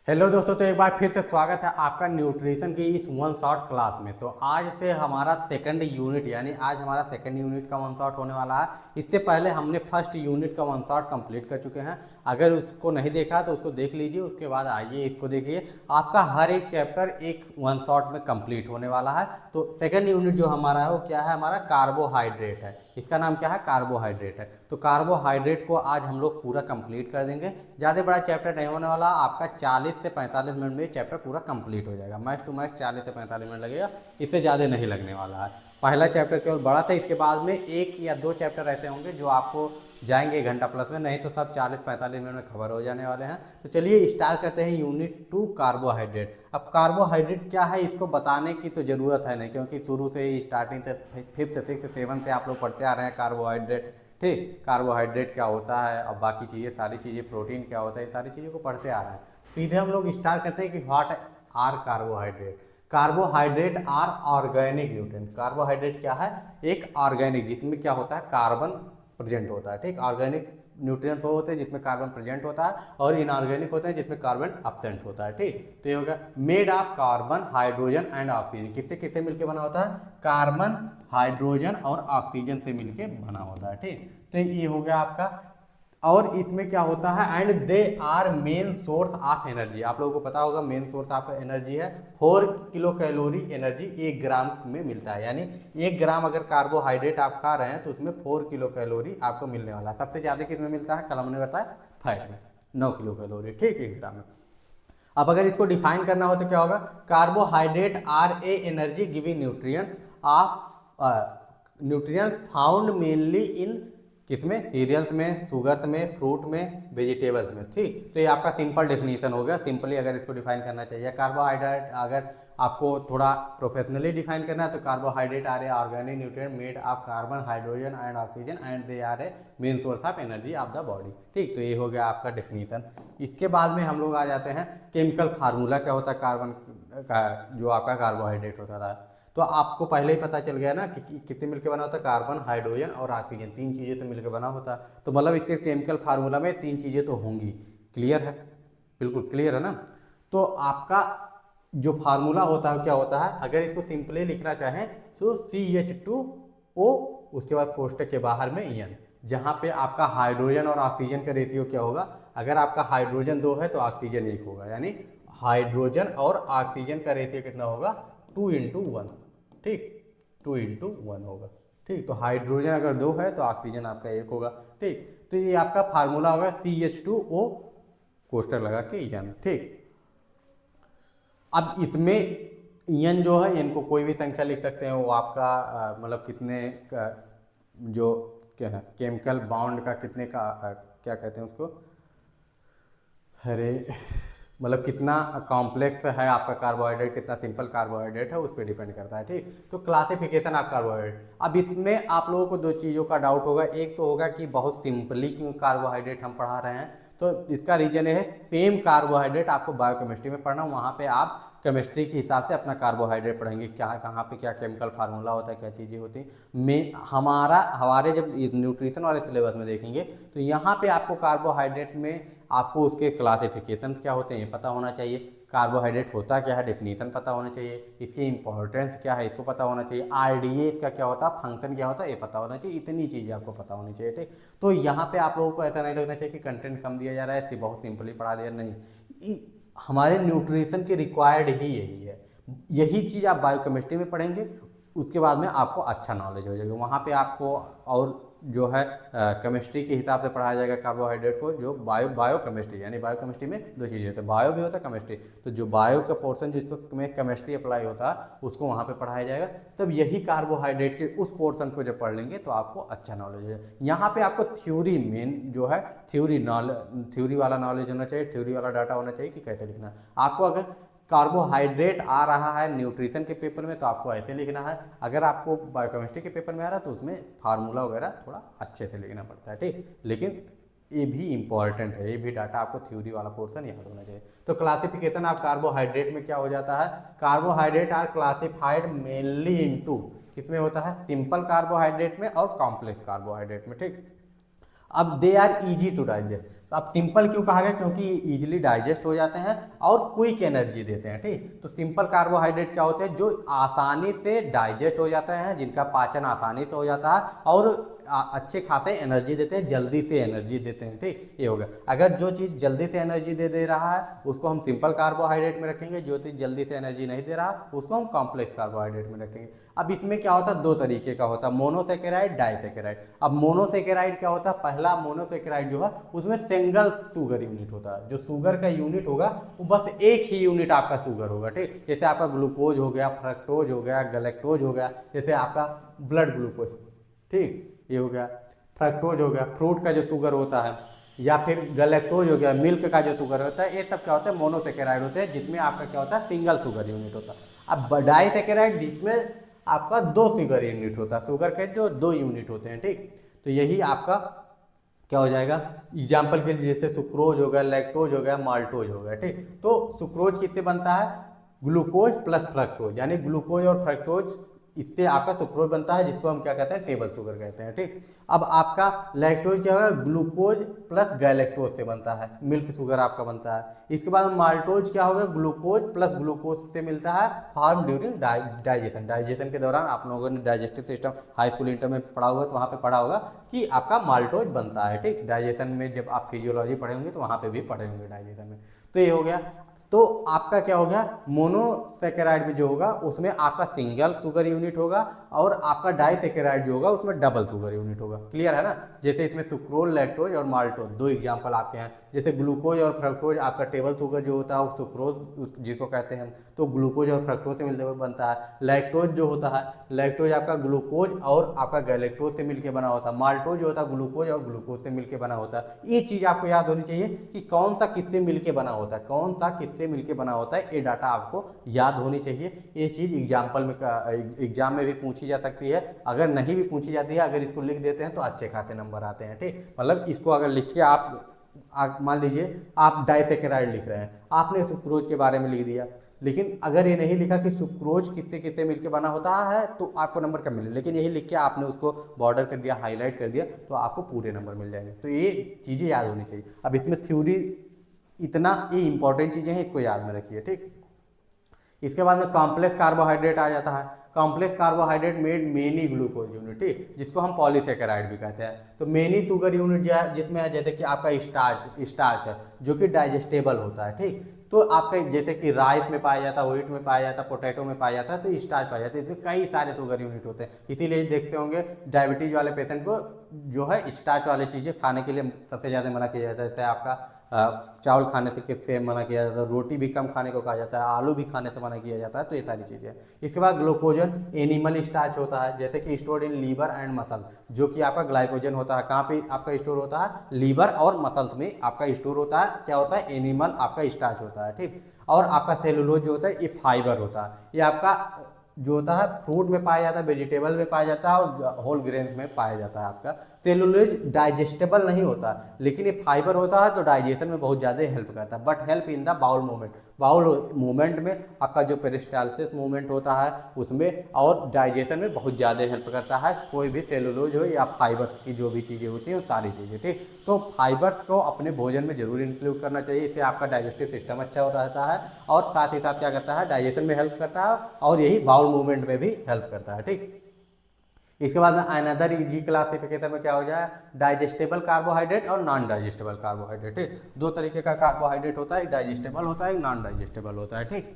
Hello दोस्तों, तो एक बार फिर से स्वागत है आपका न्यूट्रिशन की इस वन शॉट क्लास में। तो आज से हमारा सेकंड यूनिट यानी आज हमारा सेकंड यूनिट का वन शॉट होने वाला है। इससे पहले हमने फर्स्ट यूनिट का वन शॉट कंप्लीट कर चुके हैं। अगर उसको नहीं देखा तो उसको देख लीजिए, उसके बाद आइए इसको देखिए। आपका हर एक चैप्टर एक वन शॉट में कंप्लीट होने वाला है। तो सेकंड यूनिट जो हमारा है वो क्या है, हमारा कार्बोहाइड्रेट है। इसका नाम क्या है, कार्बोहाइड्रेट है। तो कार्बोहाइड्रेट को आज हम लोग पूरा कंप्लीट कर देंगे। ज़्यादा बड़ा चैप्टर नहीं होने वाला, आपका 40 से 45 मिनट में चैप्टर पूरा कंप्लीट हो जाएगा। मैक्स टू मैक्स 40 से 45 मिनट लगेगा, इससे ज़्यादा नहीं लगने वाला है। पहला चैप्टर केवल बड़ा था, इसके बाद में एक या दो चैप्टर ऐसे होंगे जो आपको जाएंगे घंटा प्लस में, नहीं तो सब 40-45 मिनट में खबर हो जाने वाले हैं। तो चलिए स्टार्ट करते हैं यूनिट 2 कार्बोहाइड्रेट। अब कार्बोहाइड्रेट क्या है इसको बताने की तो ज़रूरत है नहीं, क्योंकि शुरू से ही स्टार्टिंग से फिफ्थ सिक्स सेवन से आप लोग पढ़ते आ रहे हैं कार्बोहाइड्रेट। ठीक, कार्बोहाइड्रेट क्या होता है, अब बाकी चीज़ें सारी चीज़ें, प्रोटीन क्या होता है, सारी चीज़ों को पढ़ते आ रहे हैं। सीधे हम लोग स्टार्ट करते हैं कि what are carbohydrate. Carbohydrate are organic nutrient. Carbohydrate क्या है, एक ऑर्गेनिक जिसमें क्या होता है, कार्बन प्रेजेंट होता है। ठीक, ऑर्गेनिक न्यूट्रिएंट्स वो होते हैं जिसमें कार्बन प्रेजेंट होता है, और इनऑर्गेनिक होते हैं जिसमें कार्बन एब्सेंट होता है। ठीक, तो ये होगा made of carbon hydrogen and oxygen. किससे किससे मिलकर बना होता है, कार्बन हाइड्रोजन और ऑक्सीजन से मिलके बना होता है। ठीक, तो ये हो गया आपका। और इसमें क्या होता है, and they are main source of energy. आप लोगों को पता होगा मेन सोर्स ऑफ एनर्जी है 4 किलो कैलोरी एनर्जी 1 ग्राम में मिलता है। यानी 1 ग्राम अगर कार्बोहाइड्रेट आप खा रहे हैं तो उसमें 4 किलो कैलोरी आपको मिलने वाला है। सबसे ज़्यादा किस में मिलता है, कल हमने बताया फैट में 9 किलो कैलोरी। ठीक, 1 ग्राम में। अब अगर इसको डिफाइन करना हो तो क्या होगा, carbohydrate are a energy giving nutrient of nutrients found mainly in किसमें, सीरियल्स में, शुगर्स में, फ्रूट में, वेजिटेबल्स में। ठीक, तो ये आपका सिंपल डेफिनेशन हो गया। सिंपली अगर इसको डिफाइन करना चाहिए कार्बोहाइड्रेट, अगर आपको थोड़ा प्रोफेशनली डिफाइन करना है तो carbohydrate are a organic nutrient made of carbon hydrogen and oxygen and they are a main source of energy of the body. ठीक, तो ये हो गया आपका डेफिनेशन। इसके बाद में हम लोग आ जाते हैं केमिकल फार्मूला क्या होता है कार्बन का, जो आपका कार्बोहाइड्रेट होता था। तो आपको पहले ही पता चल गया ना कि किससे मिलकर बना होता है, कार्बन हाइड्रोजन और ऑक्सीजन, 3 चीज़ें से मिलकर बना होता है। तो मतलब इसके केमिकल फार्मूला में 3 चीज़ें तो होंगी। क्लियर है, बिल्कुल क्लियर है ना। तो आपका जो फार्मूला होता है क्या होता है, अगर इसको सिंपली लिखना चाहें तो CH2O, उसके बाद कोष्टक के बाहर में N, जहाँ पे आपका हाइड्रोजन और ऑक्सीजन का रेशियो क्या होगा, अगर आपका हाइड्रोजन 2 है तो ऑक्सीजन 1 होगा। यानी हाइड्रोजन और ऑक्सीजन का रेशियो कितना होगा, 2:1। ठीक, 2:1 होगा। ठीक, तो हाइड्रोजन अगर 2 है तो ऑक्सीजन आपका 1 होगा। ठीक, तो ये आपका फार्मूला होगा CH2O कोष्टक लगा के N। ठीक, अब इसमें एन जो है, एन को कोई भी संख्या लिख सकते हैं, वो आपका मतलब कितने जो क्या है केमिकल बॉन्ड का कितने का क्या कहते हैं उसको, अरे मतलब कितना कॉम्प्लेक्स है आपका कार्बोहाइड्रेट, कितना सिंपल कार्बोहाइड्रेट है, उस पर डिपेंड करता है। ठीक, तो क्लासिफिकेशन ऑफ कार्बोहाइड्रेट। अब इसमें आप लोगों को 2 चीज़ों का डाउट होगा। एक तो होगा कि बहुत सिंपली क्यों कार्बोहाइड्रेट हम पढ़ा रहे हैं, तो इसका रीजन है सेम कार्बोहाइड्रेट आपको बायोकेमिस्ट्री में पढ़ना, वहाँ पे आप केमिस्ट्री के हिसाब से अपना कार्बोहाइड्रेट पढ़ेंगे, क्या कहाँ पे क्या केमिकल फार्मूला होता है, क्या चीज़ें होती हैं। में हमारे जब न्यूट्रिशन वाले सिलेबस में देखेंगे तो यहाँ पे आपको कार्बोहाइड्रेट में आपको उसके क्लासिफिकेशन क्या होते हैं ये पता होना चाहिए, कार्बोहाइड्रेट होता क्या है डेफिनेशन पता होना चाहिए, इसकी इंपॉर्टेंस क्या है इसको पता होना चाहिए, RDA इसका क्या होता है, फंक्शन क्या होता है ये पता होना चाहिए। इतनी चीज़ें आपको पता होनी चाहिए। ठीक, तो यहाँ पे आप लोगों को ऐसा नहीं लगना चाहिए कि कंटेंट कम दिया जा रहा है, बहुत सिंपली पढ़ा दिया, नहीं। हमारे न्यूट्रिशन के रिक्वायर्ड ही यही है। यही चीज़ आप बायोकेमिस्ट्री में पढ़ेंगे, उसके बाद में आपको अच्छा नॉलेज हो जाएगा। वहाँ पे आपको और जो है केमिस्ट्री के हिसाब से पढ़ाया जाएगा कार्बोहाइड्रेट को, जो बायो केमिस्ट्री, यानी बायो केमिस्ट्री में 2 चीज़ें होती है, बायो भी होता है केमिस्ट्री। तो जो बायो का पोर्शन जिसमें केमिस्ट्री अप्लाई होता है उसको वहाँ पे पढ़ाया जाएगा। तब यही कार्बोहाइड्रेट के उस पोर्शन को जब पढ़ लेंगे तो आपको अच्छा नॉलेज हो जाएगा। यहाँ पे आपको थ्योरी मेन जो है थ्योरी वाला नॉलेज होना चाहिए, थ्योरी वाला डाटा होना चाहिए कि कैसे लिखना है। आपको अगर कार्बोहाइड्रेट आ रहा है न्यूट्रिशन के पेपर में तो आपको ऐसे लिखना है, अगर आपको बायोकेमिस्ट्री के पेपर में आ रहा है तो उसमें फार्मूला वगैरह थोड़ा अच्छे से लिखना पड़ता है। ठीक, लेकिन ये भी इंपॉर्टेंट है, ये भी डाटा आपको थ्योरी वाला पोर्शन याद होना चाहिए। तो क्लासिफिकेशन ऑफ कार्बोहाइड्रेट में क्या हो जाता है, carbohydrate are classified mainly into, किसमें होता है, सिंपल कार्बोहाइड्रेट में और कॉम्प्लेक्स कार्बोहाइड्रेट में। ठीक, अब they are easy to digest. तो अब सिंपल क्यों कहा गया, क्योंकि इजीली डाइजेस्ट हो जाते हैं और क्विक एनर्जी देते हैं। ठीक, तो सिंपल कार्बोहाइड्रेट क्या होते हैं, जो आसानी से डाइजेस्ट हो जाते हैं, जिनका पाचन आसानी से हो जाता है और अच्छे खासे एनर्जी देते हैं, जल्दी से एनर्जी देते हैं। ठीक, ये हो गया। अगर जो चीज़ जल्दी से एनर्जी दे रहा है उसको हम सिंपल कार्बोहाइड्रेट में रखेंगे, जो चीज़ जल्दी से एनर्जी नहीं दे रहा उसको हम कॉम्प्लेक्स कार्बोहाइड्रेट में रखेंगे। अब इसमें क्या होता है, दो तरीके का होता है, मोनोसेकेराइड, डाइसेकेराइड। अब मोनोसेकेराइड क्या होता है, पहला मोनोसेकेराइड जो है उसमें सिंगल शुगर यूनिट होता है, जो शुगर का यूनिट होगा वो बस एक ही यूनिट आपका शुगर होगा। ठीक, जैसे आपका ग्लूकोज हो गया, फ्रक्टोज हो गया, गैलेक्टोज हो गया, जैसे आपका ब्लड ग्लूकोज। ठीक, ये हो गया। फ्रक्टोज हो गया फ्रूट का जो शुगर होता है, या फिर गैलेक्टोज हो गया मिल्क का जो शुगर होता है, ये सब क्या होता है, मोनोसेकेराइड होते हैं, जिसमें आपका क्या होता है, सिंगल शुगर यूनिट होता है। अब डाइसेकेराइड जिसमें आपका दो शुगर यूनिट होता है, शुगर के जो दो यूनिट होते हैं। ठीक, तो यही आपका क्या हो जाएगा, एग्जाम्पल के लिए जैसे सुक्रोज हो गया, लैक्टोज हो गया, माल्टोज हो गया। ठीक, तो सुक्रोज किससे बनता है, ग्लूकोज प्लस फ्रक्टोज, यानी ग्लूकोज और फ्रक्टोज, इससे आपका सुक्रोज बनता है, जिसको हम क्या कहते हैं, टेबल शुगर कहते हैं। ठीक, अब आपका लैक्टोज क्या होगा, ग्लूकोज प्लस गैलेक्टोज से बनता है, मिल्क शुगर आपका बनता है। इसके बाद माल्टोज क्या होगा, ग्लूकोज प्लस ग्लूकोज से मिलता है, फॉर्म ड्यूरिंग डाइजेशन। डाइजेशन के दौरान आप लोगों ने digestive system high school inter में पढ़ा होगा, तो वहाँ पे पढ़ा होगा कि आपका माल्टोज बनता है। ठीक, डाइजेशन में जब आप फिजियोलॉजी पढ़े होंगे तो वहाँ पे भी पढ़े होंगे डाइजेशन में। तो ये हो गया। तो आपका क्या हो गया, मोनोसेकेराइड में जो होगा उसमें आपका सिंगल शुगर यूनिट होगा, और आपका डाइसेकेराइड जो होगा उसमें डबल शुगर यूनिट होगा। क्लियर है ना। जैसे इसमें सुक्रोज, लैक्टोज और माल्टोज दो एग्जांपल आपके हैं। जैसे ग्लूकोज और फ्रक्टोज, आपका टेबल शुगर जो होता है वो सुक्रोज जिसको कहते हैं, तो ग्लूकोज और फ्रक्टोज से मिलते हुए बनता है। लैक्टोज जो होता है, लैक्टोज आपका ग्लूकोज और आपका गैलेक्टोज से मिलकर बना होता है। माल्टोज जो होता है ग्लूकोज और ग्लूकोज से मिलकर बना होता है। ये चीज़ आपको याद होनी चाहिए कि कौन सा किससे मिलकर बना होता है, कौन सा किससे मिलकर बना होता है, ये डाटा आपको याद होनी चाहिए। ये चीज़ एग्जाम में भी पूछी जा सकती है, अगर नहीं भी पूछी जाती है, अगर इसको लिख देते हैं तो अच्छे खासे नंबर आते हैं। ठीक, मतलब इसको अगर लिख के आप मान लीजिए आप डाइसेकेराइड लिख रहे हैं, आपने सुक्रोज के बारे में लिख दिया, लेकिन अगर ये नहीं लिखा कि सुक्रोज किससे किससे मिलकर बना होता है तो आपको नंबर कम मिले, लेकिन यही लिख के आपने उसको बॉर्डर कर दिया, हाईलाइट कर दिया, तो आपको पूरे नंबर मिल जाएंगे। तो ये चीज़ें याद होनी चाहिए। अब इसमें थ्योरी इतना ये इंपॉर्टेंट चीज़ें हैं, इसको याद में रखिए। ठीक, इसके बाद में कॉम्प्लेक्स कार्बोहाइड्रेट आ जाता है। Complex carbohydrate made many glucose unit, ठीक, जिसको हम पॉलीसेकेराइड भी कहते हैं। तो मेनी शुगर यूनिट जो है, जिसमें है जैसे कि आपका स्टार्च है जो कि डाइजेस्टेबल होता है। ठीक, तो आपका जैसे कि राइस में पाया जाता है, व्हीट में पाया जाता है, पोटैटो में पाया जाता है, तो स्टार्च पाया जाता है। इसमें कई सारे शुगर यूनिट होते हैं, इसीलिए देखते होंगे डायबिटीज वाले पेशेंट को जो है स्टार्च वाली चीज़ें खाने के लिए सबसे ज़्यादा मना किया जाता है। जैसे आपका चावल खाने से किससे मना किया जाता है, रोटी भी कम खाने को कहा जाता है, आलू भी खाने से मना किया जाता है। तो ये सारी चीज़ें। इसके बाद ग्लूकोजन एनिमल स्टार्च होता है, जैसे कि stored in liver and muscle, जो कि आपका ग्लाइकोजन होता है। कहाँ पे आपका स्टोर होता है, लीवर और मसल्स में आपका स्टोर होता है। क्या होता है, एनिमल आपका स्टार्च होता है। ठीक, और आपका सेलुलोज जो होता है ये फाइबर होता है। ये आपका जो होता है फ्रूट में पाया जाता है, वेजिटेबल में पाया जाता है, और होल ग्रेन्स में पाया जाता है। आपका सेलुलोज डाइजेस्टेबल नहीं होता, लेकिन ये फाइबर होता है, तो डाइजेशन में बहुत ज़्यादा हेल्प करता है, but help in the bowel movement. Bowel movement में आपका जो पेरिस्टालसिस मूवमेंट होता है उसमें, और डाइजेशन में बहुत ज़्यादा हेल्प करता है, कोई भी सेलुलोज हो या फाइबर की जो भी चीज़ें होती हैं वो सारी चीज़ें। ठीक, तो फाइबर्स को अपने भोजन में जरूर इंक्लूड करना चाहिए, इससे आपका डाइजेस्टिव सिस्टम अच्छा हो रहता है, और साथ ही साथ क्या करता है, डाइजेशन में हेल्प करता है, और यही बाउल मूवमेंट में भी हेल्प करता है। ठीक, इसके बाद में अनदर इजी क्लासिफिकेशन में क्या हो जाए, डाइजेस्टेबल कार्बोहाइड्रेट और नॉन डाइजेस्टेबल कार्बोहाइड्रेट। ठीक, दो तरीके का कार्बोहाइड्रेट होता है, एक डाइजेस्टेबल होता है, एक नॉन डाइजेस्टेबल होता है। ठीक,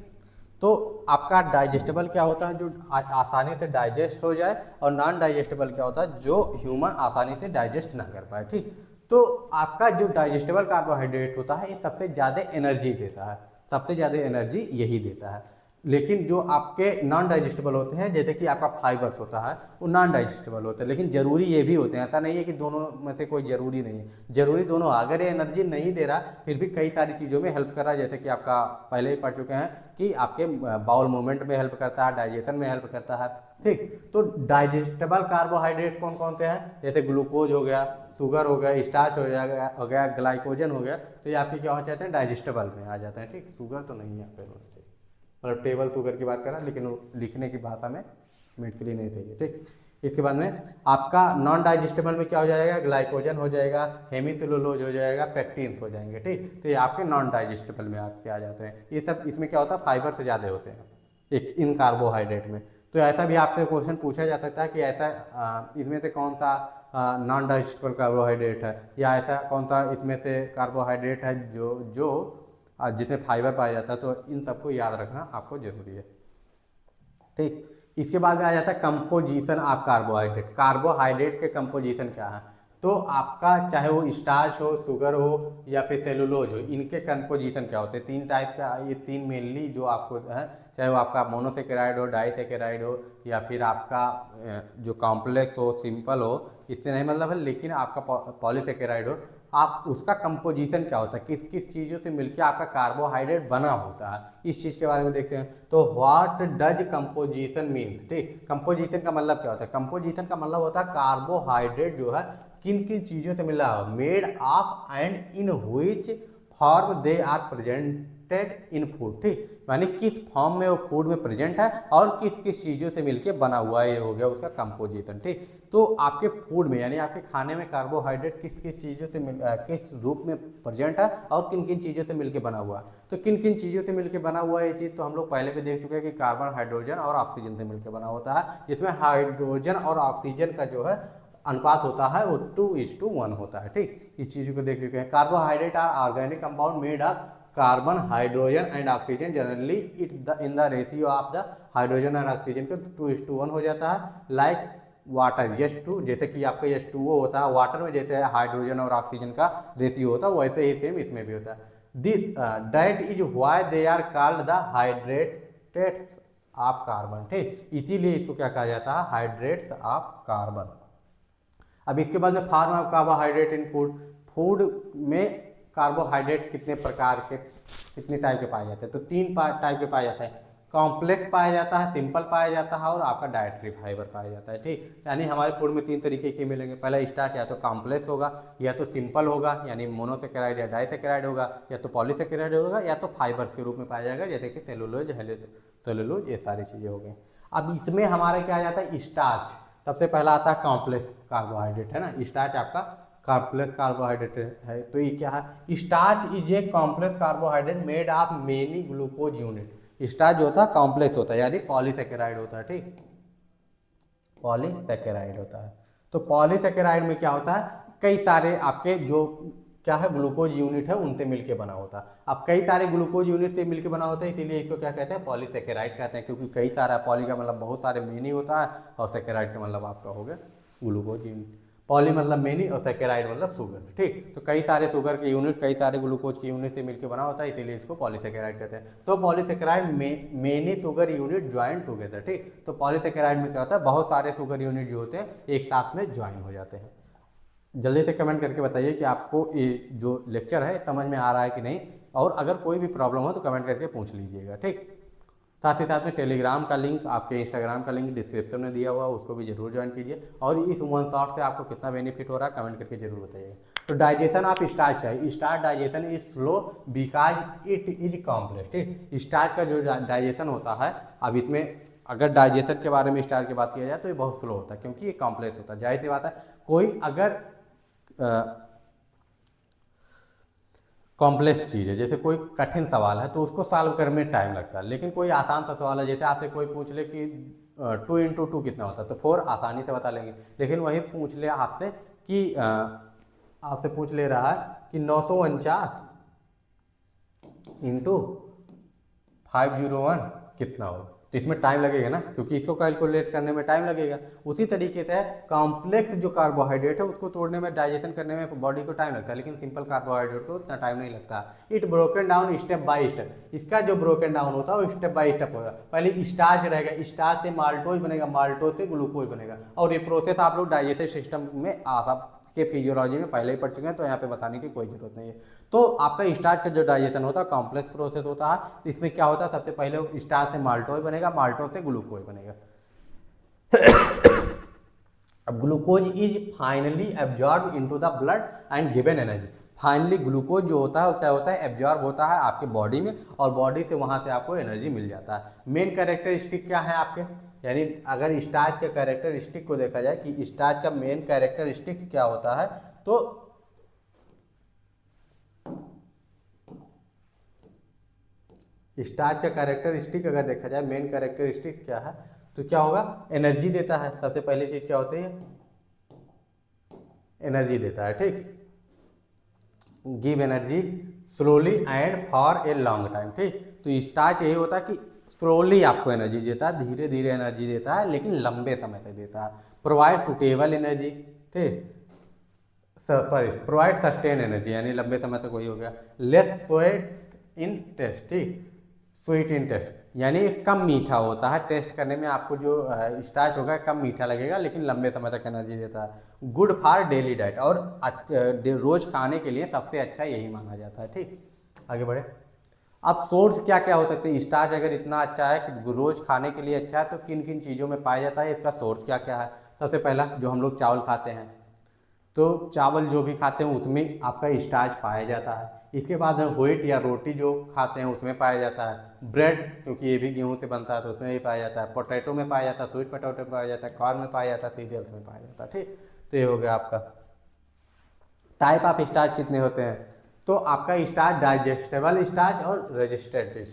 तो आपका डाइजेस्टेबल क्या होता है, जो आसानी से डाइजेस्ट हो जाए, और नॉन डाइजेस्टेबल क्या होता है, जो ह्यूमन आसानी से डाइजेस्ट ना कर पाए। ठीक, तो आपका जो डाइजेस्टेबल कार्बोहाइड्रेट होता है ये सबसे ज़्यादा एनर्जी देता है, सबसे ज़्यादा एनर्जी यही देता है। लेकिन जो आपके नॉन डाइजेस्टेबल होते हैं, जैसे कि आपका फाइबर्स होता है, वो नॉन डाइजेस्टेबल होते हैं, लेकिन जरूरी ये भी होते हैं, ऐसा नहीं है कि दोनों में से कोई जरूरी नहीं है, जरूरी दोनों। अगर ये एनर्जी नहीं दे रहा फिर भी कई सारी चीज़ों में हेल्प कर रहा है, जैसे कि आपका पहले ही पढ़ चुके हैं कि आपके बाउल मूवमेंट में हेल्प करता है, डाइजेशन में हेल्प करता है। ठीक, तो डाइजेस्टेबल कार्बोहाइड्रेट कौन कौन से हैं, जैसे ग्लूकोज हो गया, शुगर हो गया, स्टार्च हो गया, ग्लाइकोजन हो गया, तो ये आपके क्या हो जाते हैं, डाइजेस्टेबल में आ जाते हैं। ठीक, शुगर तो नहीं है पे, मतलब टेबल शुगर की बात कर रहा है, लेकिन वो लिखने की भाषा में मेड के लिए नहीं चाहिए। ठीक, इसके बाद में आपका नॉन डाइजेस्टेबल में क्या हो जाएगा, ग्लाइकोजन हो जाएगा, हेमीसेलुलोज हो जाएगा, पेक्टिन्स हो जाएंगे, ठीक। तो ये आपके नॉन डाइजेस्टेबल में आपके आ जाते हैं। ये सब इसमें क्या होता है, फाइबर से ज़्यादा होते हैं एक इन कार्बोहाइड्रेट में। तो ऐसा भी आपसे क्वेश्चन पूछा जा सकता है कि ऐसा इसमें से कौन सा नॉन डाइजेस्टेबल कार्बोहाइड्रेट है, या ऐसा कौन सा इसमें से कार्बोहाइड्रेट है जो जो जिसमें फाइबर पाया जाता है। तो इन सबको याद रखना आपको जरूरी है, ठीक। इसके बाद में आ जाता है कंपोजिशन ऑफ कार्बोहाइड्रेट। कार्बोहाइड्रेट के कंपोजिशन क्या है, तो आपका चाहे वो स्टार्च हो, शुगर हो या फिर सेलुलोज हो, इनके कंपोजिशन क्या होते हैं, तीन टाइप का, ये तीन मेनली जो आपको है, चाहे वो आपका मोनोसेकेराइड हो, डाइसेकेराइड हो, या फिर आपका जो कॉम्प्लेक्स हो, सिंपल हो, इससे नहीं मतलब है, लेकिन आपका पॉलीसेकेराइड हो, आप उसका कंपोजिशन क्या होता है, किस किस चीज़ों से मिलकर आपका कार्बोहाइड्रेट बना होता है, इस चीज़ के बारे में देखते हैं। तो व्हाट डज कंपोजिशन मीन्स, ठीक। कंपोजिशन का मतलब क्या होता है, कंपोजिशन का मतलब होता है कार्बोहाइड्रेट जो है किन किन चीज़ों से मिला हो, made of and in which form they are presented in food, ठीक। यानी किस फॉर्म में वो फूड में प्रेजेंट है और किस किस चीज़ों से मिलके बना हुआ है, ये हो गया उसका कंपोजिशन, ठीक। तो आपके फूड में यानी आपके खाने में कार्बोहाइड्रेट किस किस चीज़ों से किस रूप में प्रेजेंट है और किन किन चीज़ों से मिलके बना हुआ है। तो किन किन चीज़ों से मिलके बना हुआ है ये चीज़ तो हम लोग पहले भी देख चुके हैं कि कार्बन, हाइड्रोजन और ऑक्सीजन से मिलकर बना होता है, जिसमें हाइड्रोजन और ऑक्सीजन का जो है अनुपात होता है वो 2:1 होता है, ठीक। इस चीज़ को देख चुके हैं। Carbohydrate are organic compound made of carbon, hydrogen and oxygen. Generally in the ratio of the hydrogen and oxygen का 2:1 हो जाता है। लाइक वाटर H2, जैसे कि आपका H2O होता है वाटर में, जैसे हाइड्रोजन और ऑक्सीजन का रेशियो होता है वैसे ही सेम इसमें भी होता है। That is why they are called the hydrates of carbon, ठीक। इसीलिए इसको क्या कहा जाता है, हाइड्रेट्स ऑफ कार्बन। अब इसके बाद में form of carbohydrate in food. Food में कार्बोहाइड्रेट कितने प्रकार के, कितने टाइप के पाए जाते हैं, तो तीन टाइप के पाए जाते हैं। कॉम्प्लेक्स पाया जाता है, सिंपल पाया जाता है और आपका डाइटरी फाइबर पाया जाता है, ठीक। यानी हमारे फूड में तीन तरीके के मिलेंगे। पहला स्टार्च या तो कॉम्प्लेक्स होगा, या तो सिंपल होगा यानी मोनोसेकेराइड या डाइसेकेराइड होगा, या तो पॉलीसेकेराइड होगा, या तो फाइबर्स के रूप में पाया जाएगा जैसे कि सेलुलोज, सेलुलोज, ये सारी चीज़ें हो गई। अब इसमें हमारा क्या आ जाता है, स्टार्च। सबसे पहला आता है कॉम्प्लेक्स कार्बोहाइड्रेट, है ना। स्टार्च आपका कॉम्प्लेक्स कार्बोहाइड्रेट है। तो ये क्या है, starch is a complex carbohydrate made of many glucose unit. Starch जो होता है कॉम्प्लेक्स होता है यानी पॉलीसेकेराइड होता है, ठीक। पॉलीसेकेराइड होता है। तो पॉलीसेकेराइड में क्या होता है, कई सारे आपके जो क्या है ग्लूकोज यूनिट है उनसे मिलके बना होता है। अब कई सारे ग्लूकोज यूनिट से मिलके बना होता है, इसीलिए इसको क्या कहते हैं, पॉलीसेकेराइड कहते हैं, क्योंकि कई सारा, पॉली का मतलब बहुत सारे मेनी होता है और सेकेराइड का मतलब आपका हो गया ग्लूकोज यूनिट। पॉली मतलब मेनी और सेकेराइड मतलब शुगर, ठीक। तो कई सारे शुगर के यूनिट, कई सारे ग्लूकोज के यूनिट से मिलकर बना होता है, इसीलिए इसको पॉलीसेकेराइड कहते हैं। तो polysaccharide many sugar unit join together, ठीक। तो पॉलीसेकेराइड में क्या होता है, बहुत सारे शुगर यूनिट जो होते हैं एक साथ में ज्वाइन हो जाते हैं। जल्दी से कमेंट करके बताइए कि आपको ये जो लेक्चर है समझ में आ रहा है कि नहीं, और अगर कोई भी प्रॉब्लम हो तो कमेंट करके पूछ लीजिएगा, ठीक। साथ ही साथ में टेलीग्राम का लिंक, आपके इंस्टाग्राम का लिंक डिस्क्रिप्शन में दिया हुआ है, उसको भी जरूर ज्वाइन कीजिए। और इस वन शॉट से आपको कितना बेनिफिट हो रहा है कमेंट करके जरूर बताइएगा। तो डाइजेशन ऑफ स्टार्च है, starch digestion is slow because it is complex, ठीक। स्टार्च का जो डाइजेशन होता है, अब इसमें अगर डाइजेशन के बारे में स्टार्च की बात किया जाए तो ये बहुत स्लो होता है क्योंकि ये कॉम्प्लेक्स होता है। जाहिर सी बात है, कोई अगर कॉम्प्लेक्स चीज़ है, जैसे कोई कठिन सवाल है तो उसको सॉल्व करने में टाइम लगता है, लेकिन कोई आसान सा सवाल है, जैसे आपसे कोई पूछ ले कि 2 × 2 कितना होता है, तो 4 आसानी से बता लेंगे। लेकिन वही पूछ ले आपसे कि आपसे पूछ ले रहा है कि 949 × 501 कितना होगा, तो इसमें टाइम लगेगा ना, क्योंकि इसको कैलकुलेट करने में टाइम लगेगा। उसी तरीके से कॉम्प्लेक्स जो कार्बोहाइड्रेट है उसको तोड़ने में, डाइजेशन करने में बॉडी को टाइम लगता है, लेकिन सिंपल कार्बोहाइड्रेट को उतना टाइम नहीं लगता। It broken down step by step. इसका जो ब्रोकन डाउन होता है वो स्टेप बाय स्टेप होगा। पहले स्टार्च रहेगा, स्टार्च से माल्टोज बनेगा, माल्टोज से ग्लूकोज बनेगा, और ये प्रोसेस आप लोग डाइजेस्टिव सिस्टम में के फिजियोलॉजी में पहले ही पढ़ चुके हैं, तो यहाँ पे बताने की कोई जरूरत नहीं है। तो आपका स्टार्च का जो डाइजेशन होता है कॉम्प्लेक्स प्रोसेस होता है। तो इसमें क्या होता है, सबसे पहले स्टार्च से माल्टोज बनेगा, माल्टोज से ग्लूकोज बनेगा। अब glucose is finally absorb into the blood and given energy. Finally glucose जो होता है वो क्या होता है, एब्जॉर्ब होता है आपके बॉडी में और बॉडी से वहाँ से आपको एनर्जी मिल जाता है। मेन कैरेक्टरिस्टिक क्या है आपके, यानी अगर स्टार्च के कैरेक्टरिस्टिक को देखा जाए कि स्टार्च का मेन कैरेक्टरिस्टिक्स क्या होता है, तो स्टार्च का कैरेक्टरिस्टिक अगर देखा जाए, मेन कैरेक्टरिस्टिक क्या है, तो क्या होगा, एनर्जी देता है। सबसे पहली चीज क्या होती है, एनर्जी देता है, ठीक, give energy slowly and for a long time, ठीक। तो स्टार्च यही होता है कि स्लोली आपको एनर्जी देता है, धीरे धीरे एनर्जी देता है, लेकिन लंबे समय तक देता है। प्रोवाइड सुटेबल एनर्जी, ठीक, सॉरी प्रोवाइड सस्टेन एनर्जी, यानी लंबे समय तक वही हो गया। लेस स्वीट इन टेस्ट, ठीक, स्वीट इन टेस्ट यानी कम मीठा होता है, टेस्ट करने में आपको जो स्टार्च होगा कम मीठा लगेगा, लेकिन लंबे समय तक एनर्जी देता है। गुड फॉर डेली डाइट, और रोज खाने के लिए सबसे अच्छा यही माना जाता है, ठीक। आगे बढ़े, अब सोर्स क्या क्या हो सकते हैं, स्टार्च अगर इतना अच्छा है कि रोज खाने के लिए अच्छा है, तो किन किन चीज़ों में पाया जाता है, इसका सोर्स क्या क्या है। सबसे पहला, जो हम लोग चावल खाते हैं, तो चावल जो भी खाते हैं उसमें आपका स्टार्च पाया जाता है। इसके बाद व्हीट या रोटी जो खाते हैं उसमें पाया जाता है। ब्रेड, क्योंकि ये भी गेहूं से बनता है तो उसमें भी पाया जाता है। पोटैटो में पाया जाता है, स्वीट पोटैटो में पाया जाता है, कॉर्न में पाया जाता है, सीरियल्स में पाया जाता है, ठीक। तो ये हो गया आपका। टाइप ऑफ स्टार्च कितने होते हैं, तो आपका स्टार्च डाइजेस्टेबल स्टार्च और रेजिस्टेंट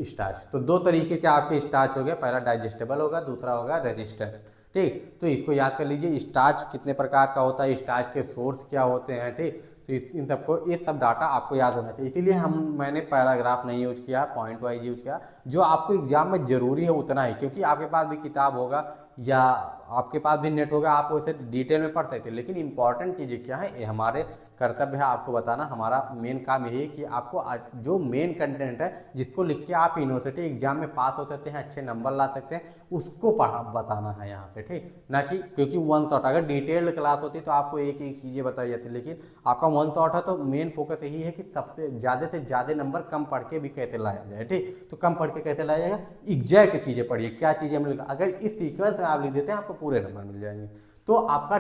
स्टार्च, तो दो तरीके के आपके स्टार्च हो गए, पहला डाइजेस्टेबल होगा, दूसरा होगा रेजिस्टेंट, ठीक। तो इसको याद कर लीजिए, स्टार्च कितने प्रकार का होता है, स्टार्च के सोर्स क्या होते हैं, ठीक। तो इन सबको, ये सब डाटा आपको याद होना चाहिए, इसीलिए मैंने पैराग्राफ नहीं यूज किया, पॉइंट वाइज यूज किया। जो आपको एग्जाम में जरूरी है उतना ही, क्योंकि आपके पास भी किताब होगा या आपके पास भी नेट होगा, आप उसे डिटेल में पढ़ सकते हैं, लेकिन इंपॉर्टेंट चीज़ें क्या है, ये हमारे कर्तव्य है आपको बताना। हमारा मेन काम यही है कि आपको जो मेन कंटेंट है, जिसको लिख के आप यूनिवर्सिटी एग्जाम में पास हो सकते हैं, अच्छे नंबर ला सकते हैं, उसको पढ़ा बताना है यहाँ पे, ठीक ना कि, क्योंकि वन शॉट, अगर डिटेल्ड क्लास होती तो आपको एक एक चीज़ें बताई जाती, लेकिन आपका वन शॉट है तो मेन फोकस यही है कि सबसे से ज़्यादा नंबर कम पढ़ के भी कैसे लाया जाए, ठीक। तो कम पढ़ के कैसे लाया जाएगा, एग्जैक्ट चीज़ें पढ़िए, क्या चीज़ें हम लिखा, अगर इस सीक्वेंस में आप लिख देते हैं आपको पूरे नंबर मिल जाएंगे। तो आपका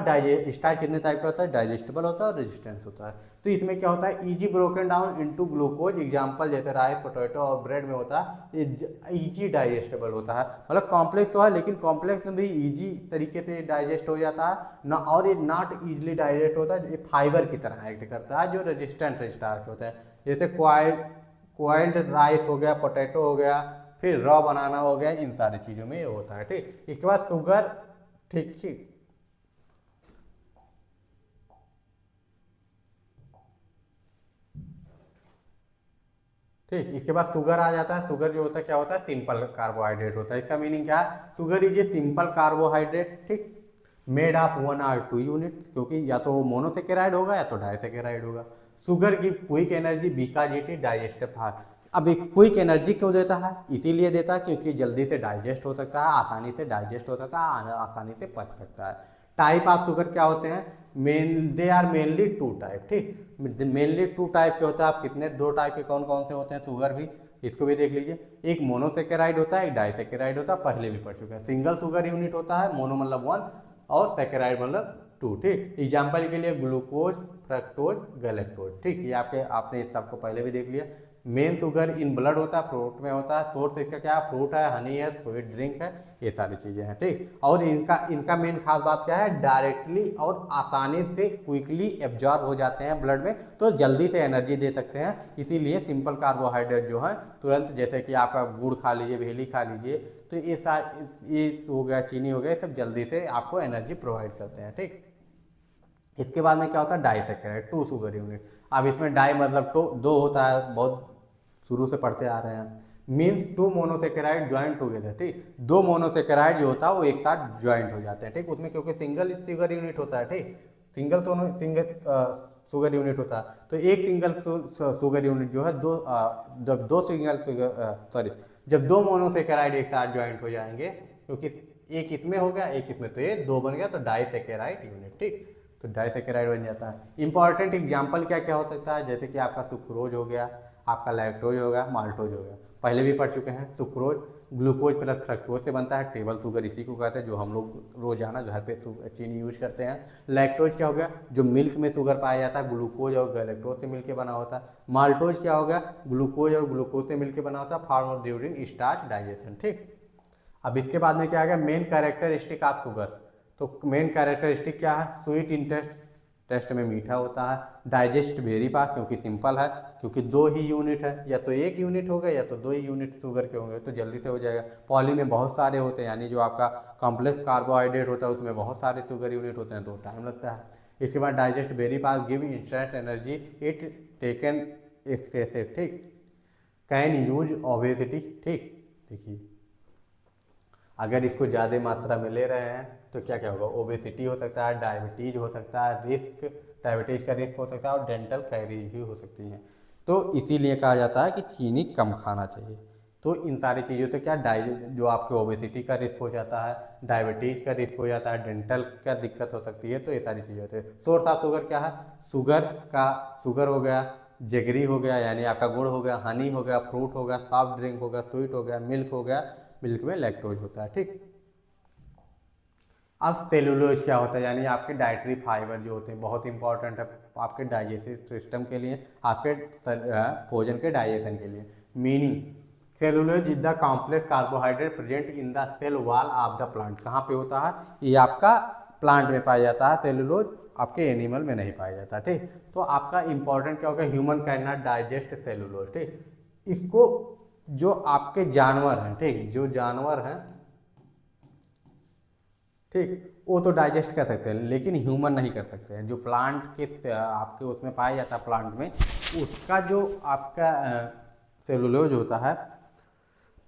स्टार्च कितने टाइप का होता है, डाइजेस्टेबल होता है और रेजिस्टेंस होता है। तो इसमें क्या होता है, easy broken down into glucose, example जैसे राइस, पोटैटो और ब्रेड में होता है, ये इजी डाइजेस्टेबल होता है। मतलब कॉम्प्लेक्स तो है, लेकिन कॉम्प्लेक्स में भी इजी तरीके से डाइजेस्ट हो जाता है ना, और ये नॉट इजीली डाइजेस्ट होता है, ये फाइबर की तरह एक्ट करता है, जो रेजिस्टेंट स्टार्च होता है। जैसे क्वाइल्ड राइस हो गया, पोटैटो हो गया, फिर रॉ बनाना हो गया, इन सारी चीज़ों में ये होता है, ठीक। इसके बाद शुगर, ठीक ठीक, ठीक। इसके बाद शुगर आ जाता है। शुगर जो होता है क्या होता है, सिंपल कार्बोहाइड्रेट होता है। इसका मीनिंग क्या है, sugar is a simple carbohydrate, ठीक, मेड ऑफ 1 or 2 यूनिट, क्योंकि या तो वो मोनोसेकेराइड होगा या तो डाइसेकेराइड होगा। शुगर की quick energy because it is digestive fast. अब एक क्विक एनर्जी क्यों देता है, इसीलिए देता है क्योंकि जल्दी से डाइजेस्ट हो सकता है, आसानी से डाइजेस्ट हो सकता है, आसानी से पच सकता है। टाइप ऑफ शुगर क्या होते हैं, दे आर मेनली 2 टाइप, ठीक, मेनली 2 टाइप के होता है। आप कितने, 2 टाइप के कौन कौन से होते हैं शुगर भी, इसको भी देख लीजिए। एक मोनोसेकेराइड होता है, एक डाइसेकेराइड होता है, पहले भी पढ़ चुके हैं। सिंगल शुगर यूनिट होता है, मोनो मतलब 1 और सेकेराइड मतलब 2, ठीक। एग्जाम्पल के लिए ग्लूकोज, फ्रक्टोज, गैलेक्टोज, ठीक, ये आपने इस सबको पहले भी देख लिया। मेन शुगर इन ब्लड होता है, फ्रूट में होता है, सोर्स इसका क्या है, फ्रूट है, हनी है, स्वीट ड्रिंक है, ये सारी चीज़ें हैं, ठीक। और इनका मेन खास बात क्या है, डायरेक्टली और आसानी से क्विकली एब्जॉर्ब हो जाते हैं ब्लड में, तो जल्दी से एनर्जी दे सकते हैं। इसीलिए सिंपल कार्बोहाइड्रेट जो है तुरंत, जैसे कि आपका गुड़ खा लीजिए, भेली खा लीजिए, तो ये हो गया, चीनी हो गया, सब जल्दी से आपको एनर्जी प्रोवाइड करते हैं, ठीक। इसके बाद में क्या होता है, डाइसेकेराइड, 2 शुगर यूनिट। अब इसमें डाई मतलब तो 2 होता है, बहुत शुरू से पढ़ते आ रहे हैं। मीन्स 2 मोनोसेकेराइड ज्वाइंट टूगेदर, ठीक, 2 मोनोसेकेराइड जो होता है वो एक साथ ज्वाइंट हो जाते हैं, ठीक। उसमें क्योंकि सिंगल शुगर यूनिट होता है, ठीक, सिंगल शुगर यूनिट होता है, तो एक सिंगल शुगर यूनिट जो है जब दो सिंगल शुगर सॉरी जब 2 मोनोसेकेराइड एक साथ ज्वाइंट हो जाएंगे, क्योंकि एक इसमें हो गया एक इसमें, तो ये 2 बन गया, तो डाइसेकेराइड यूनिट, ठीक। तो डाइसैकेराइड बन जाता है। इंपॉर्टेंट एग्जाम्पल क्या क्या हो सकता है, जैसे कि आपका सुक्रोज हो गया, आपका लैक्टोज हो गया, माल्टोज हो गया, पहले भी पढ़ चुके हैं। सुक्रोज ग्लूकोज प्लस फ्रक्टोज से बनता है, टेबल शुगर इसी को कहते हैं, जो हम लोग रोजाना घर पे चीनी यूज करते हैं। लैक्टोज क्या हो गया, जो मिल्क में शुगर पाया जाता है, ग्लूकोज और गैलेक्टोज से मिलकर बना होता है। माल्टोज क्या हो गया, ग्लूकोज और ग्लूकोज से मिलकर बना होता है, फॉर्म ड्यूरिंग स्टार्च डाइजेशन। ठीक, अब इसके बाद में क्या आ गया, मेन कैरेक्टरिस्टिक ऑफ शुगर। तो मेन कैरेक्टरिस्टिक क्या है, स्वीट इन टेस्ट में मीठा होता है, डाइजेस्ट वेरी फास्ट क्योंकि सिंपल है, क्योंकि 2 ही यूनिट है, या तो 1 यूनिट होगा या तो 2 ही यूनिट शुगर के होंगे, तो जल्दी से हो जाएगा। पॉली में बहुत सारे होते हैं, यानी जो आपका कॉम्प्लेक्स कार्बोहाइड्रेट होता है उसमें बहुत सारे शुगर यूनिट होते हैं, तो टाइम लगता है। इसके बाद digest very fast, give instant energy it taken excessive. ठीक, कैन यूज ओबेसिटी। ठीक, देखिए अगर इसको ज़्यादा मात्रा में ले रहे हैं तो क्या क्या होगा, ओबेसिटी हो सकता है, डायबिटीज हो सकता है, रिस्क डायबिटीज का रिस्क हो सकता है, और डेंटल कैरीज भी हो सकती हैं। तो इसीलिए कहा जाता है कि चीनी कम खाना चाहिए। तो इन सारी चीज़ों से क्या जो आपके ओबेसिटी का रिस्क हो जाता है, डायबिटीज़ का रिस्क हो जाता है, डेंटल का दिक्कत हो सकती है, तो ये सारी चीज़ें होती है। सोर्स ऑफ शुगर क्या है, शुगर हो गया, जेगरी हो गया यानी आपका गुड़ हो गया, हनी हो गया, फ्रूट हो गया, सॉफ्ट ड्रिंक हो गया, स्वीट हो गया, मिल्क हो गया, मिल्क में लैक्टोज होता है। ठीक, अब सेलुलोज क्या होता है, यानी आपके डाइटरी फाइबर जो होते हैं, बहुत इंपॉर्टेंट है आपके डाइजेस्टिव सिस्टम के लिए, आपके भोजन के डाइजेशन के लिए। Meaning, cellulose is the complex carbohydrate present in the cell wall of the plant. कहाँ पे होता है, ये आपका प्लांट में पाया जाता है, सेलुलोज आपके एनिमल में नहीं पाया जाता। ठीक, तो आपका इंपॉर्टेंट क्या होगा, human can not digest cellulose. ठीक, इसको जो आपके जानवर हैं, ठीक, जो जानवर हैं, ठीक, वो तो डाइजेस्ट कर सकते हैं, लेकिन ह्यूमन नहीं कर सकते हैं। जो प्लांट के आपके उसमें पाया जाता है प्लांट में, उसका जो आपका सेलुलोज होता है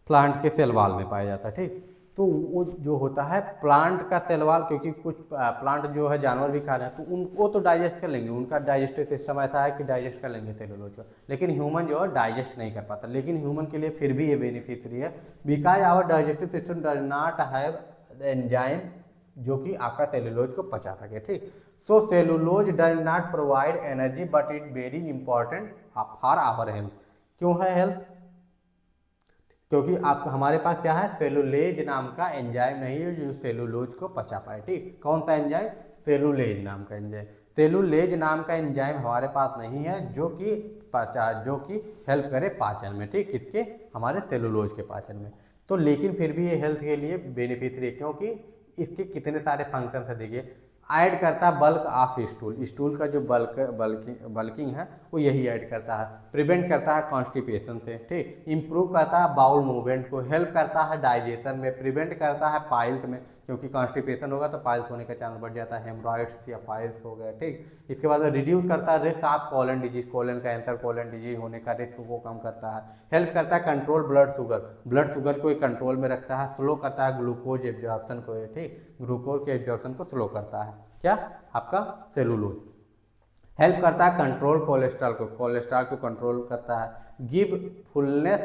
प्लांट के सेल वॉल में पाया जाता है। ठीक, तो वो जो होता है प्लांट का सेल वॉल, क्योंकि कुछ प्लांट जो है जानवर भी खा रहे हैं, तो उनको तो डाइजेस्ट कर लेंगे, उनका डाइजेस्टिव सिस्टम ऐसा है कि डाइजेस्ट कर लेंगे सेलुलोज को, लेकिन ह्यूमन जो है डाइजेस्ट नहीं कर पाता। लेकिन ह्यूमन के लिए फिर भी ये बेनिफिशियरी है, because our digestive system does not have enzyme जो कि आपका सेलुलोज को पचा सके। ठीक, so cellulose does not provide energy but it very important for our health. क्यों है हेल्थ, क्योंकि आप हमारे पास क्या है, सेलुलेज नाम का एंजाइम नहीं है जो सेलुलोज को पचा पाए। ठीक, कौन सा एंजाइम, सेलुलेज नाम का एंजाइम। सेलुलेज नाम का एंजाइम हमारे पास नहीं है जो कि हेल्प करे पाचन में। ठीक, किसके, हमारे सेलुलोज के पाचन में। तो लेकिन फिर भी ये हेल्थ के लिए बेनिफिशियरी है, क्योंकि इसके कितने सारे फंक्शन है। देखिए, ऐड करता है बल्क ऑफ स्टूल का जो बल्किंग है वो यही ऐड करता है। प्रिवेंट करता है कॉन्स्टिपेशन से। ठीक, इंप्रूव करता है बाउल मूवमेंट को, हेल्प करता है डाइजेशन में, प्रिवेंट करता है पाइल्स में, क्योंकि कॉन्स्टिपेशन होगा तो पाइल्स होने का चांस बढ़ जाता है, हेमरॉइड्स या पाइल्स हो गए। ठीक, इसके बाद रिड्यूस करता है risk of colon disease, colon cancer, colon disease होने का रिस्क को कम करता है। हेल्प करता है कंट्रोल ब्लड शुगर को कंट्रोल में रखता है, स्लो करता है ग्लूकोज एब्जॉर्प्शन को। ठीक, ग्लूकोज के एब्जॉर्प्शन को स्लो करता है क्या, आपका सेलुलोज। हेल्प करता है कंट्रोल कोलेस्ट्रॉल को कंट्रोल करता है। Give fullness,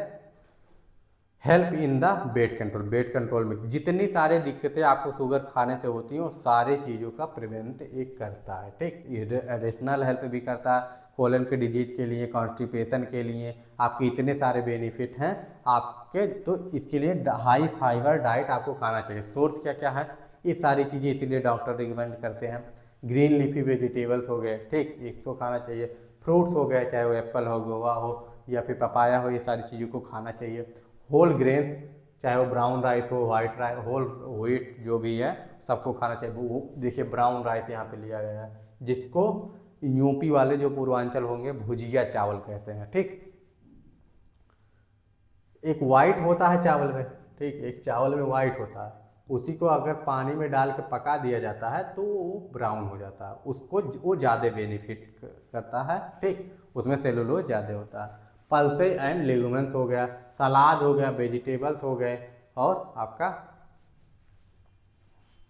help in the weight control में जितनी सारी दिक्कतें आपको शुगर खाने से होती हैं, वो सारी चीज़ों का प्रिवेंट एक करता है। ठीक, एडिशनल हेल्प भी करता है कोलन के डिजीज के लिए, कॉन्स्टिपेशन के लिए, आपके इतने सारे बेनिफिट हैं आपके। तो इसके लिए हाई फाइबर डाइट आपको खाना चाहिए। सोर्स क्या क्या है, ये सारी चीज़ें इसीलिए डॉक्टर रिकमेंड करते हैं। ग्रीन लीफी वेजिटेबल्स हो गए, ठीक, इसको खाना चाहिए। फ्रूट्स हो गए, चाहे वो एप्पल हो, गोवा हो या फिर पपाया हो, ये सारी चीज़ों को खाना चाहिए। होल ग्रेन्स, चाहे वो ब्राउन राइस हो, वाइट राइस, होल व्हीट जो भी है सबको खाना चाहिए। वो देखिए ब्राउन राइस यहाँ पे लिया गया है, जिसको यूपी वाले जो पूर्वांचल होंगे भुजिया चावल कहते हैं। ठीक, एक वाइट होता है चावल में, ठीक, एक चावल में वाइट होता है, उसी को अगर पानी में डाल के पका दिया जाता है तो वो ब्राउन हो जाता है, उसको वो ज़्यादा बेनिफिट करता है। ठीक, उसमें सेलुलोज ज़्यादा होता है। पल्से एंड लेगुमेंट्स हो गया, सलाद हो गया, वेजिटेबल्स हो गए, और आपका,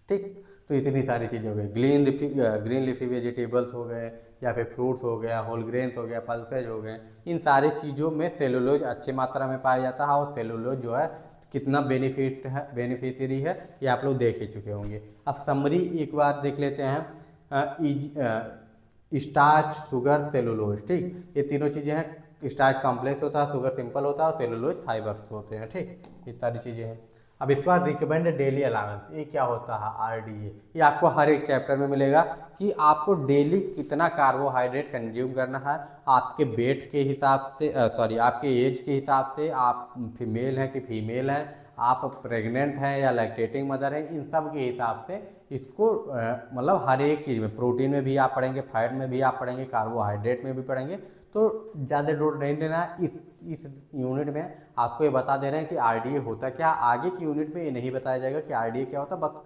ठीक, तो इतनी सारी चीज़ें हो गई। ग्रीन लिफी वेजिटेबल्स हो गए, या फिर फ्रूट्स हो गया, होल ग्रेन्स हो गया, पल्सेज हो गए, इन सारी चीज़ों में सेलुलोज अच्छी मात्रा में पाया जाता है। और सेलुलोज जो है कितना बेनिफिशियरी है ये आप लोग देख ही चुके होंगे। अब समरी एक बार देख लेते हैं। Starch, sugar, cellulose. ठीक, ये तीनों चीज़ें हैं। स्टार्च कॉम्प्लेक्स होता है, शुगर सिंपल होता है और सेलुलोज फाइबर्स होते हैं। ठीक, ये सारी चीज़ें हैं। अब इस बार रिकमेंड डेली अलाउंस, ये क्या होता है? आरडीए। ये आपको हर एक चैप्टर में मिलेगा कि आपको डेली कितना कार्बोहाइड्रेट कंज्यूम करना है, आपके वेट के हिसाब से, सॉरी आपके एज के हिसाब से, आप फीमेल हैं कि फीमेल हैं, आप प्रेग्नेंट हैं या लैक्टेटिंग मदर हैं, इन सब के हिसाब से इसको मतलब हर एक चीज़ में, प्रोटीन में भी आप पढ़ेंगे, फैट में भी आप पढ़ेंगे, कार्बोहाइड्रेट में भी पढ़ेंगे। तो ज़्यादा लोड नहीं देना है। इस यूनिट में आपको ये बता दे रहे हैं कि आरडीए होता क्या। आगे की यूनिट में ये नहीं बताया जाएगा कि आरडीए क्या होता, बस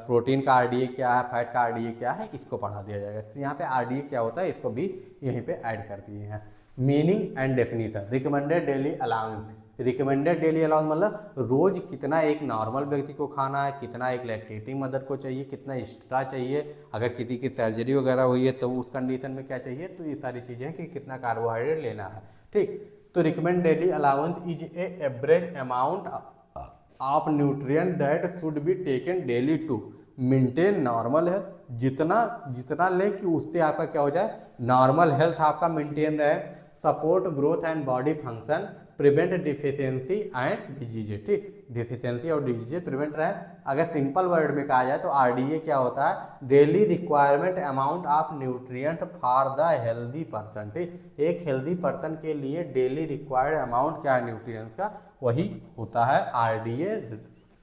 प्रोटीन का आरडीए क्या है, फैट का आरडीए क्या है, इसको पढ़ा दिया जाएगा। तो यहाँ पे आरडीए क्या होता है इसको भी यहीं पे ऐड कर दिए हैं। Meaning and definition, recommended daily allowance. Recommended daily allowance मतलब रोज कितना एक नॉर्मल व्यक्ति को खाना है, कितना एक लैक्टेटिंग मदर को चाहिए, कितना एक्स्ट्रा चाहिए, अगर किसी की सर्जरी वगैरह हुई है तो उस कंडीशन में क्या चाहिए। तो ये सारी चीज़ें हैं कि कितना कार्बोहाइड्रेट लेना है। ठीक, तो recommend daily allowance is a average amount of nutrient that should be taken daily to maintain normal health. जितना जितना लें कि उससे आपका क्या हो जाए, नॉर्मल हेल्थ आपका मेंटेन रहे, support growth and body function, prevent deficiency and disease. ठीक, डिफिशियंसी और डिजीज प्रिवेंट रहे। अगर सिंपल वर्ड में कहा जाए तो आरडीए क्या होता है, daily requirement amount of nutrient for the healthy person. ठीक, एक हेल्दी पर्सन के लिए डेली रिक्वायर्ड अमाउंट क्या है न्यूट्रिएंट्स का, वही होता है आरडीए,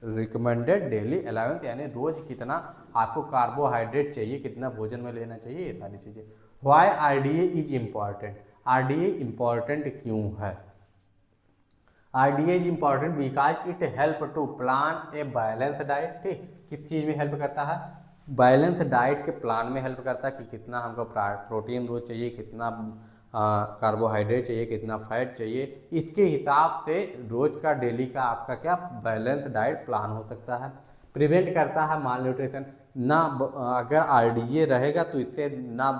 रिकमेंडेड डेली अलाउंस। यानी रोज कितना आपको कार्बोहाइड्रेट चाहिए, कितना भोजन में लेना चाहिए, ये सारी चीज़ें। Why RDA is important, RDA important क्यों है? RDA is important because it help to plan a balance diet. ठीक, किस चीज़ में हेल्प करता है? बैलेंस डाइट के प्लान में हेल्प करता है कि कितना हमको प्रोटीन रोज चाहिए, कितना कार्बोहाइड्रेट चाहिए, कितना फैट चाहिए, इसके हिसाब से रोज का डेली का आपका क्या बैलेंस डाइट प्लान हो सकता है। प्रिवेंट करता है माल न्यूट्रिशन ना, अगर आरडीए रहेगा तो इससे ना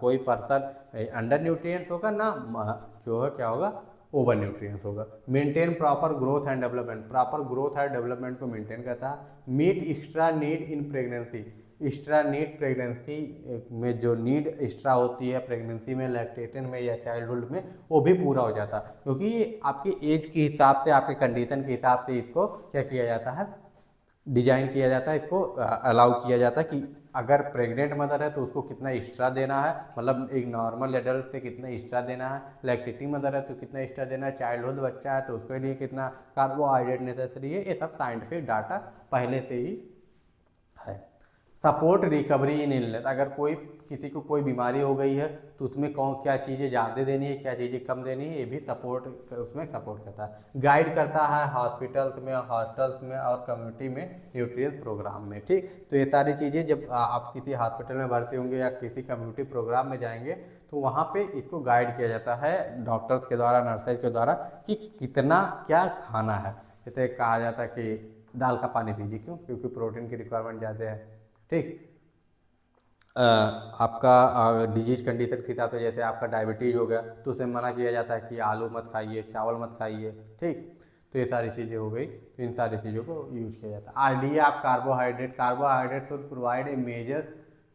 कोई पर्सन अंडर न्यूट्रिएंट्स होगा, ना जो है क्या होगा, ओवर न्यूट्रिएंट्स होगा। Maintain proper growth and development, proper growth and development को मेंटेन करता है। Meet extra need in pregnancy, extra need pregnancy में जो नीड एक्स्ट्रा होती है प्रेगनेंसी में, लैक्टेशन में या चाइल्डहुड में, वो भी पूरा हो जाता है। क्योंकि ये आपकी एज के हिसाब से, आपके कंडीशन के हिसाब से इसको क्या किया जाता है, डिजाइन किया जाता है, इसको अलाउ किया जाता है कि अगर प्रेग्नेंट मदर है तो उसको कितना एक्स्ट्रा देना है, मतलब एक नॉर्मल एडल्ट से कितना एक्स्ट्रा देना है, लैक्टेटिंग मदर है तो कितना एक्स्ट्रा देना है, चाइल्डहुड बच्चा है तो उसके लिए कितना कार्बोहाइड्रेट नेसेसरी है। ये सब साइंटिफिक डाटा पहले से ही है। सपोर्ट रिकवरी इन इलनेस, अगर कोई किसी को कोई बीमारी हो गई है तो उसमें कौन क्या चीज़ें ज़्यादा देनी है, क्या चीज़ें कम देनी है, ये भी सपोर्ट उसमें सपोर्ट करता है। गाइड करता है हॉस्पिटल्स में, हॉस्टल्स में और कम्युनिटी में न्यूट्रिएंट प्रोग्राम में। ठीक, तो ये सारी चीज़ें जब आप किसी हॉस्पिटल में भर्ती होंगे या किसी कम्युनिटी प्रोग्राम में जाएंगे तो वहाँ पे इसको गाइड किया जाता है डॉक्टर्स के द्वारा, नर्सेज के द्वारा कि कितना क्या खाना है। जैसे कहा जाता है कि दाल का पानी पीजिए, क्यों? क्योंकि प्रोटीन की रिक्वायरमेंट ज़्यादा है। ठीक, आपका डिजीज कंडीशन के हिसाब से, जैसे आपका डायबिटीज हो गया तो उसे मना किया जाता है कि आलू मत खाइए, चावल मत खाइए। ठीक, तो ये सारी चीज़ें हो गई, तो इन सारी चीज़ों को यूज किया जाता है। आरडीए आप carbohydrate, carbohydrate should provide a major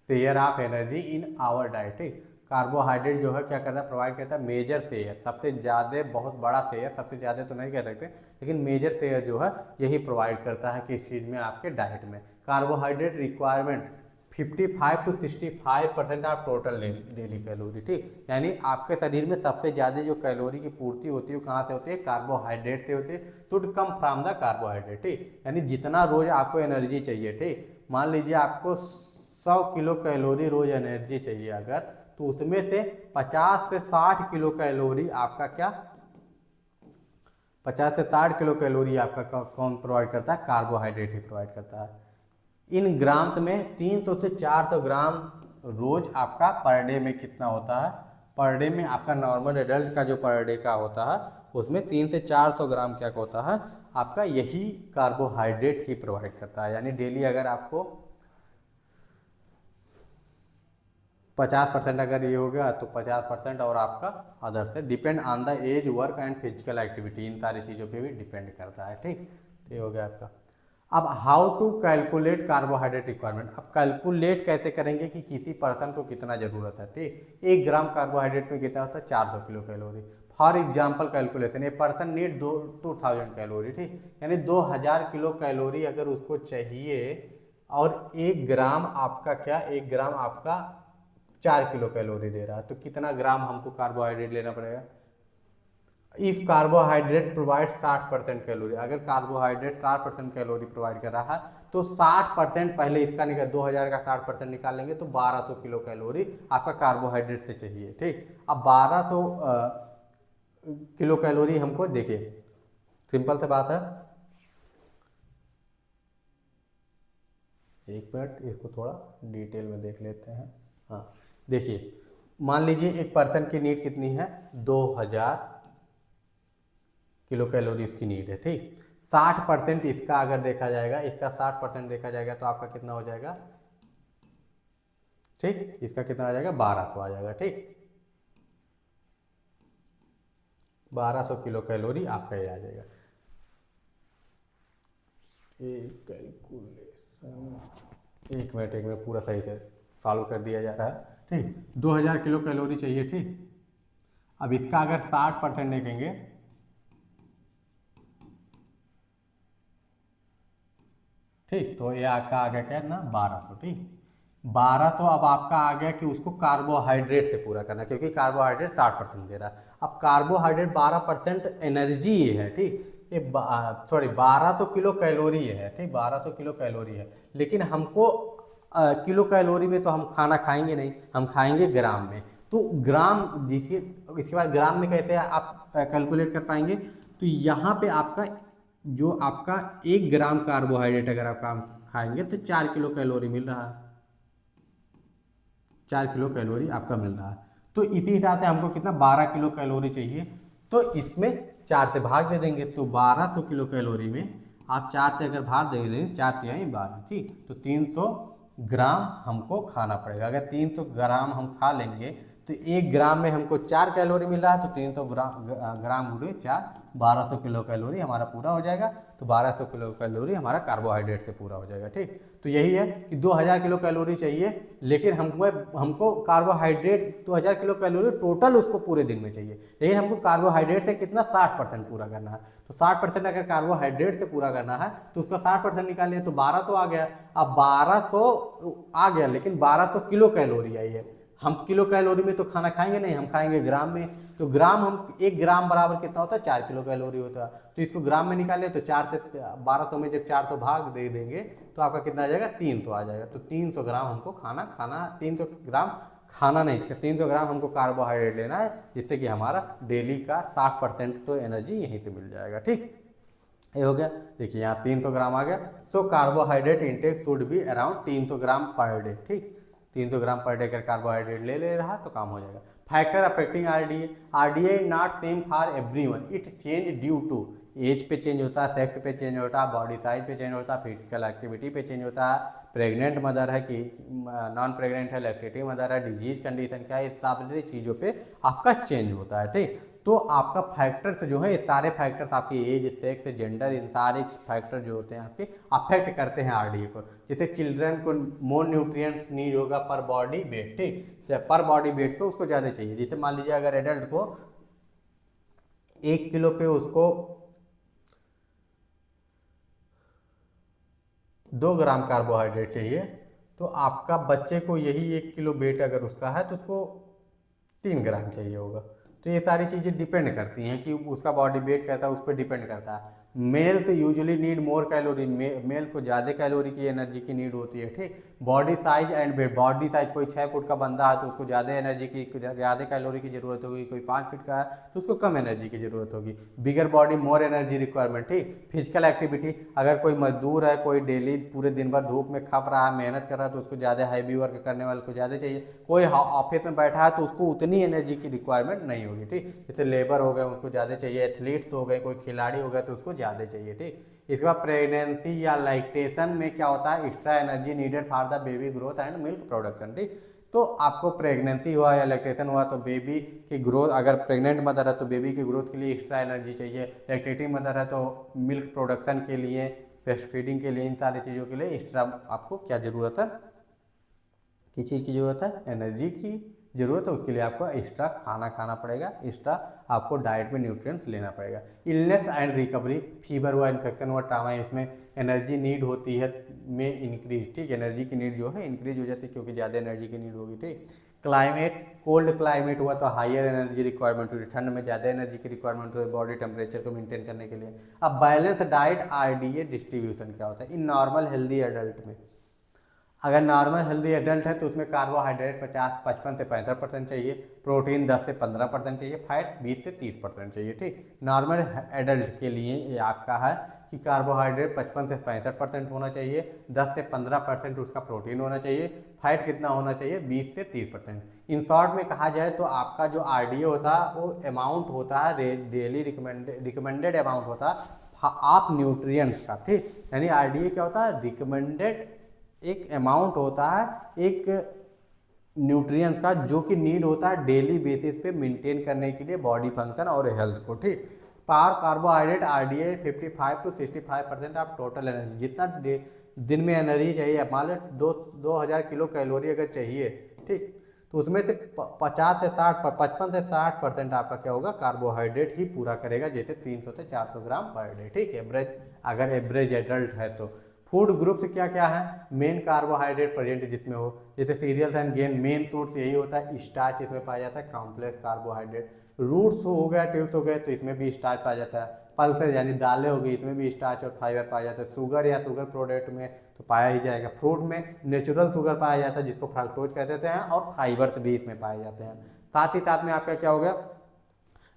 share of energy in our diet. ठीक, कार्बोहाइड्रेट जो है क्या करता है, प्रोवाइड करता है मेजर शेयर, सबसे ज़्यादा, बहुत बड़ा शेयर, सबसे ज़्यादा तो नहीं कह सकते लेकिन मेजर शेयर जो है यही प्रोवाइड करता है किस चीज़ में, आपके डाइट में। Carbohydrate requirement 55 to 65% of total daily calorie. ठीक, यानी आपके शरीर में सबसे ज़्यादा जो कैलोरी की पूर्ति होती है वो कहाँ से होती है, कार्बोहाइड्रेट से होती है। Should come from the carbohydrate. ठीक, यानी जितना रोज आपको एनर्जी चाहिए, ठीक, मान लीजिए आपको 100 किलो कैलोरी रोज एनर्जी चाहिए अगर, तो उसमें से 50 से 60 किलो कैलोरी आपका क्या, 50 से 60 किलो कैलोरी आपका कौन प्रोवाइड करता है, कार्बोहाइड्रेट ही प्रोवाइड करता है। इन ग्राम्स में 300 से 400 ग्राम रोज आपका पर डे में कितना होता है, पर डे में आपका नॉर्मल एडल्ट का जो पर डे का होता है उसमें 300 से 400 ग्राम क्या होता है आपका, यही कार्बोहाइड्रेट ही प्रोवाइड करता है। यानी डेली अगर आपको 50% अगर ये हो गया तो 50% और आपका अदर से, depend on the age, work and physical activity, इन सारी चीज़ों पे भी डिपेंड करता है। ठीक, तो ये हो गया आपका। अब how to calculate carbohydrate requirement, अब कैलकुलेट कैसे करेंगे कि किसी पर्सन को कितना ज़रूरत है, ठीक। 1 ग्राम कार्बोहाइड्रेट में कितना होता है, 400 kilo calorie. For example calculation, a person need 2000 calorie, ठीक, यानी 2000 किलो कैलोरी अगर उसको चाहिए, और 1 ग्राम आपका क्या, 1 ग्राम आपका 4 किलो कैलोरी दे रहा है, तो कितना ग्राम हमको कार्बोहाइड्रेट लेना पड़ेगा। इफ कार्बोहाइड्रेट प्रोवाइड 60% कैलोरी, अगर कार्बोहाइड्रेट 60% कैलोरी प्रोवाइड कर रहा है तो 60% पहले इसका निकाल, 2000 का 60% निकालेंगे तो 1200 किलो कैलोरी आपका कार्बोहाइड्रेट से चाहिए, ठीक। अब 1200 किलो कैलोरी हमको, देखिए सिंपल सा बात है, एक मिनट इसको थोड़ा डिटेल में देख लेते हैं। हाँ देखिए, मान लीजिए एक पर्सन की नीड कितनी है, 2000 किलो कैलोरी इसकी नीड है, ठीक। 60% इसका अगर देखा जाएगा, इसका 60% देखा जाएगा तो आपका कितना हो जाएगा, ठीक, इसका कितना आ जाएगा, 1200 आ जाएगा, ठीक। 1200 किलो कैलोरी आपका ये आ जाएगा। एक कैलकुलेशन, एक मिनट पूरा सही से सॉल्व कर दिया जा रहा है, ठीक। 2000 किलो कैलोरी चाहिए, ठीक। अब इसका अगर 60% देखेंगे, ठीक, तो ये आपका आ गया क्या ना, 1200, ठीक। 1200 अब आपका आ गया कि उसको कार्बोहाइड्रेट से पूरा करना, क्योंकि कार्बोहाइड्रेट 60% दे रहा है। अब कार्बोहाइड्रेट 12% एनर्जी ये है, ठीक, ये सॉरी 1200 किलो कैलोरी है, ठीक, 1200 किलो कैलोरी है, लेकिन हमको किलो कैलोरी में तो हम खाना खाएंगे नहीं, हम खाएंगे ग्राम में। तो ग्राम जिसके, इसके बाद ग्राम में कैसे आप कैलकुलेट कर पाएंगे, तो यहाँ पे आपका जो आपका 1 ग्राम कार्बोहाइड्रेट अगर आप खाएंगे तो 4 किलो कैलोरी मिल रहा है, 4 किलो कैलोरी आपका मिल रहा है। तो इसी हिसाब से हमको कितना, 12 किलो कैलोरी चाहिए, तो इसमें 4 से भाग दे देंगे, तो 1200 किलो कैलोरी में आप 4 से अगर भाग दे देंगे, 4 से आई 12, ठीक, तो 300 ग्राम हमको खाना पड़ेगा। अगर 300 ग्राम हम खा लेंगे तो 1 ग्राम में हमको 4 कैलोरी मिल रहा है, तो 300 ग्राम गुणे 4, 1200 किलो कैलोरी हमारा पूरा हो जाएगा। तो 1200 किलो कैलोरी हमारा कार्बोहाइड्रेट से पूरा हो जाएगा, ठीक। तो यही है कि 2000 किलो कैलोरी चाहिए, लेकिन हमको कार्बोहाइड्रेट 2000 किलो कैलोरी टोटल उसको पूरे दिन में चाहिए, लेकिन हमको कार्बोहाइड्रेट से कितना, 60% पूरा करना है। तो 60% अगर कार्बोहाइड्रेट से पूरा करना है तो उसका 60% निकालिए, तो 1200 आ गया। अब 1200 आ गया, लेकिन 1200 किलो कैलोरी आई है, हम किलो कैलोरी में तो खाना खाएंगे नहीं, हम खाएंगे ग्राम में। तो ग्राम, हम 1 ग्राम बराबर कितना होता है, 4 किलो कैलोरी होता है। तो इसको ग्राम में निकालें तो 4 से 1200 में जब 400 भाग दे देंगे तो आपका कितना आ जाएगा, 300 आ जाएगा। तो 300 ग्राम हमको खाना 300 ग्राम खाना नहीं, 300 ग्राम हमको कार्बोहाइड्रेट लेना है, जिससे कि हमारा डेली का 60% तो एनर्जी यहीं से मिल जाएगा, ठीक। ये हो गया, देखिए यहाँ 300 ग्राम आ गया। So carbohydrate intake should be around 300 gram per day, ठीक। 300 ग्राम पर डे अगर कार्बोहाइड्रेट ले रहा तो काम हो जाएगा। Factor affecting RDA, RDA not same for everyone, it change due to age पे चेंज होता है, सेक्स पे चेंज होता है, बॉडी साइज पे चेंज होता है, फिजिकल एक्टिविटी पे चेंज होता है, प्रेग्नेंट मदर है कि नॉन प्रेग्नेंट है, लैक्टेटिंग मदर है, डिजीज कंडीशन क्या है, इस सारी चीज़ों पे आपका चेंज होता है, ठीक। तो आपका फैक्टर्स जो है, ये सारे फैक्टर्स आपकी एज, सेक्स, जेंडर, इन सारे फैक्टर जो होते हैं आपके अफेक्ट करते हैं आरडीए को। जैसे चिल्ड्रन को मोर न्यूट्रिएंट्स नीड होगा पर बॉडी वेट, ठीक, पर बॉडी वेट पे उसको ज़्यादा चाहिए। जैसे मान लीजिए अगर एडल्ट को 1 किलो पे उसको 2 ग्राम कार्बोहाइड्रेट चाहिए, तो आपका बच्चे को यही 1 किलो वेट अगर उसका है तो उसको 3 ग्राम चाहिए होगा। तो ये सारी चीज़ें डिपेंड करती हैं कि उसका बॉडी वेट कैसा है, उस पर डिपेंड करता है। Males usually need more calorie, male को ज़्यादा कैलोरी की एनर्जी की नीड होती है, ठीक। Body size and weight, body size कोई 6 फुट का बंदा है तो उसको ज़्यादा एनर्जी की, ज़्यादा कैलोरी की जरूरत होगी, कोई 5 फीट का है तो उसको कम एनर्जी की जरूरत होगी। बिगर बॉडी मोर एनर्जी रिक्वायरमेंट, ठीक। फिजिकल एक्टिविटी, अगर कोई मजदूर है, कोई डेली पूरे दिन भर धूप में खप रहा है, मेहनत कर रहा है तो उसको ज़्यादा हैवी वर्क करने वाले को ज़्यादा चाहिए। कोई ऑफिस में बैठा है तो उसको उतनी एनर्जी की रिक्वायरमेंट नहीं होगी, ठीक। जैसे लेबर हो गए उनको ज़्यादा चाहिए, एथलीट्स हो गए, कोई खिलाड़ी हो गया तो उसको ज़्यादा चाहिए, ठीक। इसके बाद प्रेगनेंसी या लैक्टेशन में क्या होता है, extra energy needed for the baby growth and milk production, ठीक। तो आपको प्रेगनेंसी हुआ या लैक्टेशन हुआ तो बेबी की ग्रोथ, अगर प्रेग्नेंट मदर है तो बेबी की ग्रोथ के लिए एक्स्ट्रा एनर्जी चाहिए, लैक्टेटिंग मदर है तो मिल्क प्रोडक्शन के लिए ब्रेस्ट फीडिंग के लिए, इन सारी चीज़ों के लिए एक्स्ट्रा आपको क्या ज़रूरत है, किस चीज़ की ज़रूरत है, एनर्जी की ज़रूरत है। उसके लिए आपको एक्स्ट्रा खाना खाना पड़ेगा, एक्स्ट्रा आपको डाइट में न्यूट्रिएंट्स लेना पड़ेगा। इलनेस एंड रिकवरी, फीवर हुआ, इन्फेक्शन हुआ, ट्रामा, इसमें एनर्जी नीड होती है में इंक्रीज, ठीक, एनर्जी की नीड जो है इंक्रीज हो जाती है क्योंकि ज़्यादा एनर्जी की नीड होगी, ठीक। क्लाइमेट, कोल्ड क्लाइमेट हुआ तो हायर एनर्जी रिक्वायरमेंट होती है, ठंड में ज़्यादा एनर्जी की रिक्वायरमेंट होती है बॉडी टेम्परेचर को मेंटेन करने के लिए। अब बैलेंस डाइट RDA डिस्ट्रीब्यूशन क्या होता है इन नॉर्मल हेल्दी एडल्ट में। अगर नॉर्मल हेल्दी एडल्ट है तो उसमें कार्बोहाइड्रेट 55 से 65% चाहिए, प्रोटीन 10 से 15% चाहिए, फैट 20 से 30% चाहिए, ठीक। नॉर्मल एडल्ट के लिए ये आपका है कि कार्बोहाइड्रेट 55 से 65% होना चाहिए, 10 से 15% उसका प्रोटीन होना चाहिए, फैट कितना होना चाहिए, 20 से 30%। इन शॉर्ट में कहा जाए तो आपका जो RDA होता है वो अमाउंट होता है डेली रिकमेंडेड अमाउंट होता है आप न्यूट्रिएंट्स का, ठीक। यानी RDA क्या होता है, रिकमेंडेड एक अमाउंट होता है एक न्यूट्रिएंट्स का जो कि नीड होता है डेली बेसिस पे मेंटेन करने के लिए बॉडी फंक्शन और हेल्थ को, ठीक। Power carbohydrate RDA 55 to 65% of total energy, जितना दिन में एनर्जी चाहिए, मान लो 2000 किलो कैलोरी अगर चाहिए, ठीक, तो उसमें से 50 से 60 55 से 60% आपका क्या होगा, कार्बोहाइड्रेट ही पूरा करेगा, जैसे 300 से 400 ग्राम पर डे, ठीक। एवरेज, अगर एवरेज एडल्ट है तो फूड ग्रुप्स क्या क्या है, मेन कार्बोहाइड्रेट प्रेजेंट जिसमें हो, जैसे cereals and grain, main source यही होता है, स्टार्च इसमें पाया जाता है, कॉम्प्लेक्स कार्बोहाइड्रेट, रूट्स हो गया, ट्यूब्स हो गए तो इसमें भी स्टार्च पाया जाता है, पल्सेस यानी दालें हो गई इसमें भी स्टार्च और फाइबर पाया जाता है, शुगर या शुगर प्रोडक्ट में तो पाया ही जाएगा, फ्रूट में नेचुरल शुगर पाया जाता है जिसको फ्रक्टोज कहते हैं, और फाइबर्स भी इसमें पाए जाते हैं। साथ ही साथ में आपका क्या हो गया,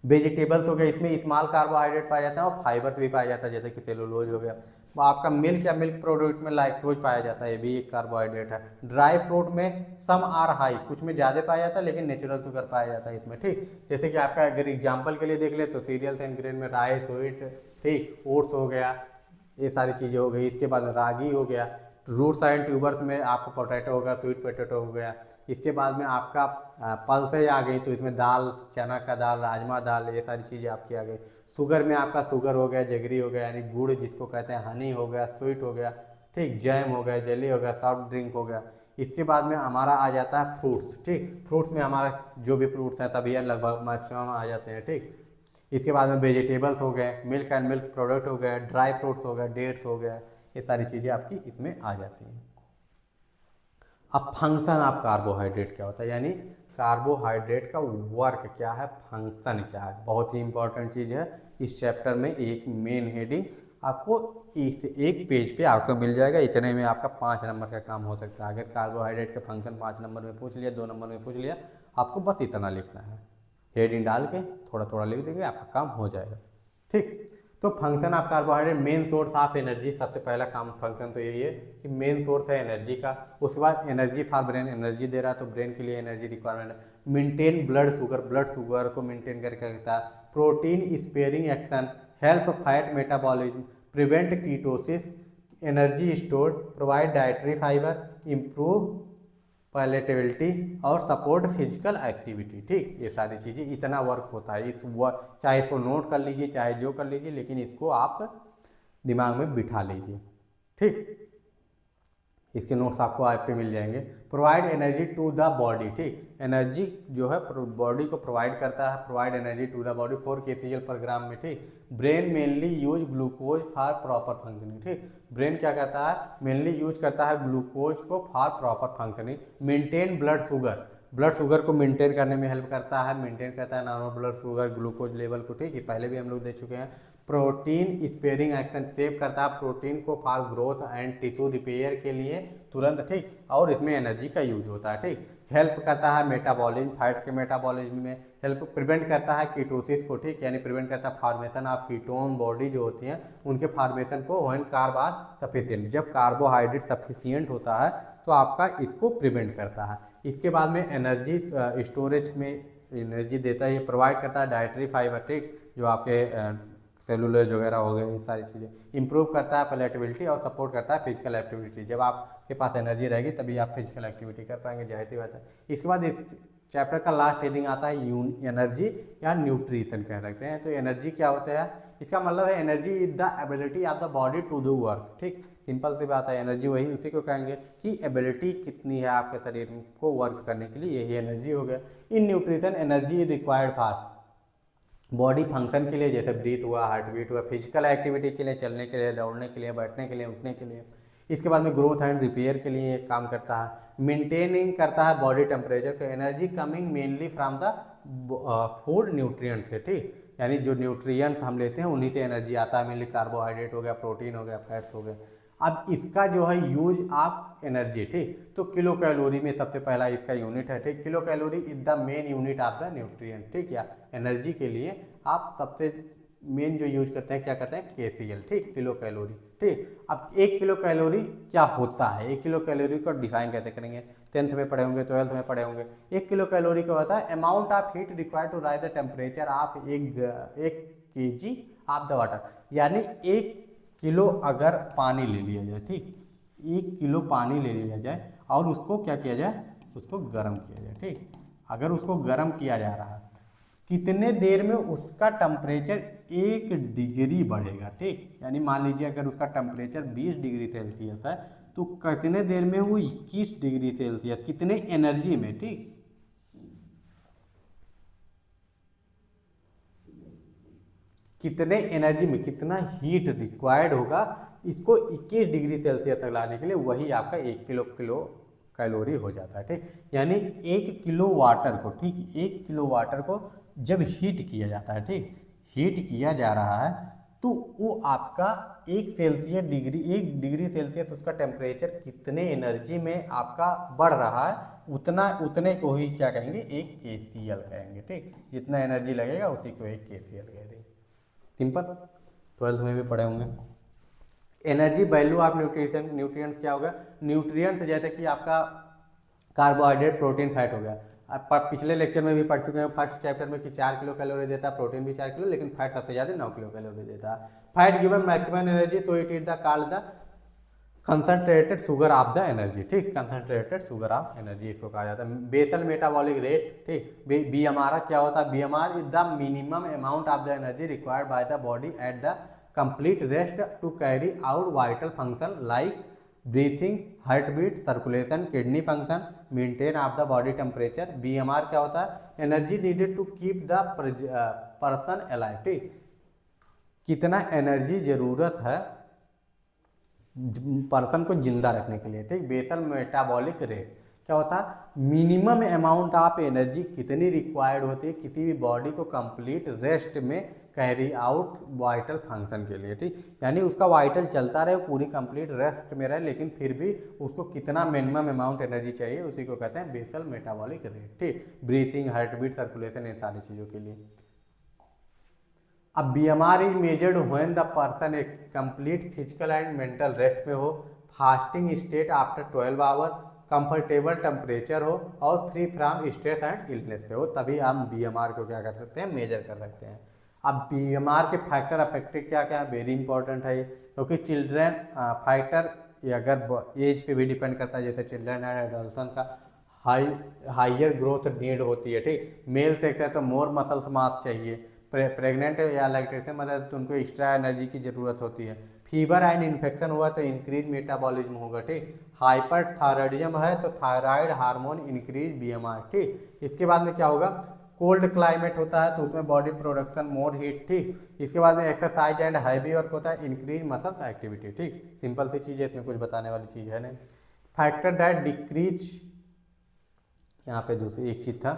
वेजिटेबल्स हो गया, इसमें स्मॉल कार्बोहाइड्रेट पाया जाता है और फाइबर्स भी पाया जाता है जैसे कि सेलुलोज हो गया। आपका मिल्क या मिल्क प्रोडक्ट में लैक्टोज पाया जाता है, ये भी एक कार्बोहाइड्रेट है। ड्राई फ्रूट में सम आर हाई, कुछ में ज़्यादा पाया जाता है लेकिन नेचुरल शुगर पाया जाता है इसमें, ठीक। जैसे कि आपका अगर एग्जाम्पल के लिए देख ले तो सीरियल्स एंड ग्रेन में राइस, व्हीट, ठीक, ओट्स हो गया, ये सारी चीज़ें हो गई। इसके बाद रागी हो गया, रूट्स एंड ट्यूबर्स में आपको पोटैटो होगा, स्वीट पोटैटो हो गया। इसके बाद में आपका पल्सेज आ गई तो इसमें दाल, चना का दाल, राजमा दाल, ये सारी चीज़ें आपकी आ गई। शुगर में आपका शुगर हो गया, जगरी हो गया यानी गुड़ जिसको कहते हैं, हनी हो गया, स्वीट हो गया, ठीक, जैम हो गया, जेली हो गया, सॉफ्ट ड्रिंक हो गया। इसके बाद में हमारा आ जाता है फ्रूट्स, ठीक, फ्रूट्स में हमारा जो भी फ्रूट्स हैं सभी लगभग मैक्सिमम आ जाते हैं, ठीक। इसके बाद में वेजिटेबल्स हो गए, मिल्क एंड मिल्क प्रोडक्ट हो गए, ड्राई फ्रूट्स हो गए, डेट्स हो गए, ये सारी चीज़ें आपकी इसमें आ जाती हैं। अब फंक्शन ऑफ कार्बोहाइड्रेट क्या होता है, यानी कार्बोहाइड्रेट का वर्क क्या है, फंक्शन क्या है, बहुत ही इंपॉर्टेंट चीज़ है। इस चैप्टर में एक मेन हेडिंग आपको इस एक पेज पे आपको मिल जाएगा, इतने में आपका 5 नंबर का काम हो सकता है। अगर कार्बोहाइड्रेट का फंक्शन 5 नंबर में पूछ लिया, 2 नंबर में पूछ लिया, आपको बस इतना लिखना है, हेडिंग डाल के थोड़ा थोड़ा लिख देंगे, आपका काम हो जाएगा, ठीक। तो function of carbohydrate, main source of energy, सबसे पहला काम फंक्शन तो यही है कि मेन सोर्स है एनर्जी का। उसके बाद एनर्जी फॉर ब्रेन, एनर्जी दे रहा है तो ब्रेन के लिए एनर्जी रिक्वायरमेंट है। Maintain blood sugar, blood sugar को मेंटेन करके रखता है। Protein sparing action, help fat metabolism, prevent ketosis, energy store, provide dietary fibre, improve palatability और सपोर्ट फिजिकल एक्टिविटी, ठीक। ये सारी चीज़ें इतना वर्क होता है इस वर्क, चाहे इसको नोट कर लीजिए चाहे जो कर लीजिए, लेकिन इसको आप दिमाग में बिठा लीजिए, ठीक। इसके नोट्स आपको ऐप पे मिल जाएंगे। Provide energy to the body, ठीक, एनर्जी जो है बॉडी को प्रोवाइड करता है, provide energy to the body 4 kcal per gram में, ठीक। Brain mainly use glucose for proper functioning, ठीक, ब्रेन क्या करता है, मेनली यूज करता है ग्लूकोज को for proper functioning. Maintain blood sugar, blood sugar को मेंटेन करने में हेल्प करता है, मेंटेन करता है normal blood sugar glucose level को, ठीक है, पहले भी हम लोग देख चुके हैं। प्रोटीन स्पेयरिंग एक्शन, सेव करता है प्रोटीन को for growth and tissue repair के लिए तुरंत, ठीक, और इसमें एनर्जी का यूज होता है, ठीक। हेल्प करता है मेटाबॉलिज्म, फैट के मेटाबॉलिज्म में हेल्प, प्रिवेंट करता है कीटोसिस को, ठीक, यानी प्रिवेंट करता है फॉर्मेशन ऑफ कीटोन बॉडी जो होती हैं उनके फॉर्मेशन को, व्हेन कार्ब आर सफिशिएंट, जब कार्बोहाइड्रेट सफिशिएंट होता है तो आपका इसको प्रिवेंट करता है। इसके बाद में एनर्जी स्टोरेज में एनर्जी देता है, ये प्रोवाइड करता है डाइटरी फाइबर, ठीक, जो आपके सेलुलोज वगैरह हो गए, ये सारी चीज़ें इंप्रूव करता है पैलेटेबिलिटी और सपोर्ट करता है फिजिकल एक्टिविटी। जब आपके पास एनर्जी रहेगी तभी आप फिजिकल एक्टिविटी कर पाएंगे, जाहिर सी बात है। इसके बाद इस चैप्टर का लास्ट हेडिंग आता है एनर्जी या न्यूट्रिशन कह सकते हैं। तो एनर्जी क्या होता है, इसका मतलब है energy is the ability of the body to do work. ठीक, सिंपल सी बात है, एनर्जी वही उसी को कहेंगे कि एबिलिटी कितनी है आपके शरीर को वर्क करने के लिए, यही एनर्जी हो गया। In nutrition energy is required for body function के लिए, जैसे ब्रीथ हुआ, हार्ट बीट हुआ, फिजिकल एक्टिविटी के लिए, चलने के लिए, दौड़ने के लिए, बैठने के लिए, उठने के लिए। इसके बाद में ग्रोथ एंड रिपेयर के लिए काम करता है। मेंटेनिंग करता है बॉडी टेम्परेचर का। Energy coming mainly from the food nutrient से। ठीक, यानी जो न्यूट्रिएंट्स हम लेते हैं उन्हीं से एनर्जी आता है, मेनली कार्बोहाइड्रेट हो गया, प्रोटीन हो गया, फैट्स हो गए। अब इसका जो है यूज आप एनर्जी, ठीक, तो किलो कैलोरी में सबसे पहला इसका यूनिट है। ठीक, kilo calorie is the main unit of the nutrient. ठीक, या एनर्जी के लिए आप सबसे मेन जो यूज करते हैं क्या करते हैं, केसीएल। ठीक, किलो कैलोरी। ठीक, अब 1 किलो कैलोरी क्या होता है, 1 किलो कैलोरी को डिफाइन कैसे करेंगे, 10th में पढ़े होंगे, 12th में पढ़े होंगे। 1 किलो कैलोरी का होता है amount of heat required to raise the temperature of एक केजी ऑफ द वाटर। यानी 1 किलो अगर पानी ले लिया जाए, ठीक, 1 किलो पानी ले लिया जाए और उसको क्या किया जाए, उसको गर्म किया जाए। ठीक, अगर उसको गर्म किया जा रहा है, कितने देर में उसका टेम्परेचर 1 डिग्री बढ़ेगा। ठीक, यानी मान लीजिए अगर उसका टेम्परेचर 20 डिग्री सेल्सियस है तो कितने देर में वो 21 डिग्री सेल्सियस, कितने एनर्जी में, ठीक, कितने एनर्जी में, कितना हीट रिक्वायर्ड होगा इसको 21 डिग्री सेल्सियस तक लाने के लिए, वही आपका 1 किलो कैलोरी हो जाता है। ठीक, यानी 1 किलो वाटर को, ठीक, 1 किलो वाटर को जब हीट किया जाता है, ठीक, हीट किया जा रहा है तो वो आपका 1 डिग्री सेल्सियस उसका टेम्परेचर कितने एनर्जी में आपका बढ़ रहा है, उतने को ही क्या कहेंगे, एक केसीएल कहेंगे। ठीक, जितना एनर्जी लगेगा उसी को एक केसीएल कह देंगे। सिंपल, 12th में भी पढ़े होंगे। एनर्जी वैल्यू ऑफ न्यूट्रिएंट्स क्या होगा, न्यूट्रिएंट्स जैसे कि आपका कार्बोहाइड्रेट, प्रोटीन, फैट हो गया। आप पिछले लेक्चर में भी पढ़ चुके हैं फर्स्ट चैप्टर में कि 4 किलो कैलोरी देता है, प्रोटीन भी 4 किलो, लेकिन फैट सबसे ज़्यादा 9 किलो कैलोरी देता है। फैट गिवन मैक्सिमम एनर्जी, तो it is the called the concentrated sugar of the energy. ठीक, कंसंट्रेटेड शुगर ऑफ एनर्जी इसको कहा जाता है। बेसल मेटाबॉलिक रेट, ठीक, बीएमआर क्या होता है, BMR is the minimum amount of the energy required by the body at the complete rest to carry out vital function like breathing, heart beat, circulation, kidney function, maintain of the body temperature. BMR क्या होता है, energy needed to keep the person alive. ठीक, कितना energy जरूरत है person को जिंदा रखने के लिए। ठीक, बेसल मेटाबॉलिक रेट क्या होता है, मिनिमम अमाउंट ऑफ एनर्जी कितनी रिक्वायर्ड होती है किसी भी बॉडी को कंप्लीट रेस्ट में कैरी आउट वाइटल फंक्शन के लिए। ठीक, यानी उसका वाइटल चलता रहे, पूरी कंप्लीट रेस्ट में रहे, लेकिन फिर भी उसको कितना मिनिमम अमाउंट एनर्जी चाहिए उसी को कहते हैं बेसल मेटाबॉलिक रेट। ठीक, ब्रीथिंग, हार्ट बीट, सर्कुलेशन, इन सारी चीज़ों के लिए। अब BMR is measured when the person एक complete physical and mental rest में हो, fasting state after 12 hour, comfortable temperature हो और free from stress and illness से हो, तभी हम बीएमआर को क्या कर सकते हैं, मेजर कर सकते हैं। अब बीएमआर के फैक्टर अफेक्टिव क्या क्या है, वेरी इंपॉर्टेंट है ये, क्योंकि चिल्ड्रन फैक्टर ये अगर एज पे भी डिपेंड करता है, जैसे चिल्ड्रन एंड एडल्सन का हाइयर ग्रोथ नीड होती है। ठीक, मेल सेक्स है तो मोर मसल्स मास चाहिए, प्रेग्नेंट या लैक्टेशन मदर तो उनको एक्स्ट्रा एनर्जी की जरूरत होती है। फीवर एंड इन्फेक्शन हुआ तो इंक्रीज मेटाबॉलिज्म होगा। ठीक, हाइपर थायराइडिज्म है तो थायराइड हार्मोन इंक्रीज बीएमआर। ठीक, इसके बाद में क्या होगा, कोल्ड क्लाइमेट होता है तो उसमें बॉडी प्रोडक्शन मोर हीट। ठीक, इसके बाद में एक्सरसाइज एंड हैवी वर्क होता है, इंक्रीज मसल्स एक्टिविटी। ठीक, सिंपल सी चीज़ है, इसमें कुछ बताने वाली चीज़ है नहीं। फैक्टर दैट डिक्रीज, यहाँ पे दूसरी एक चीज़ था,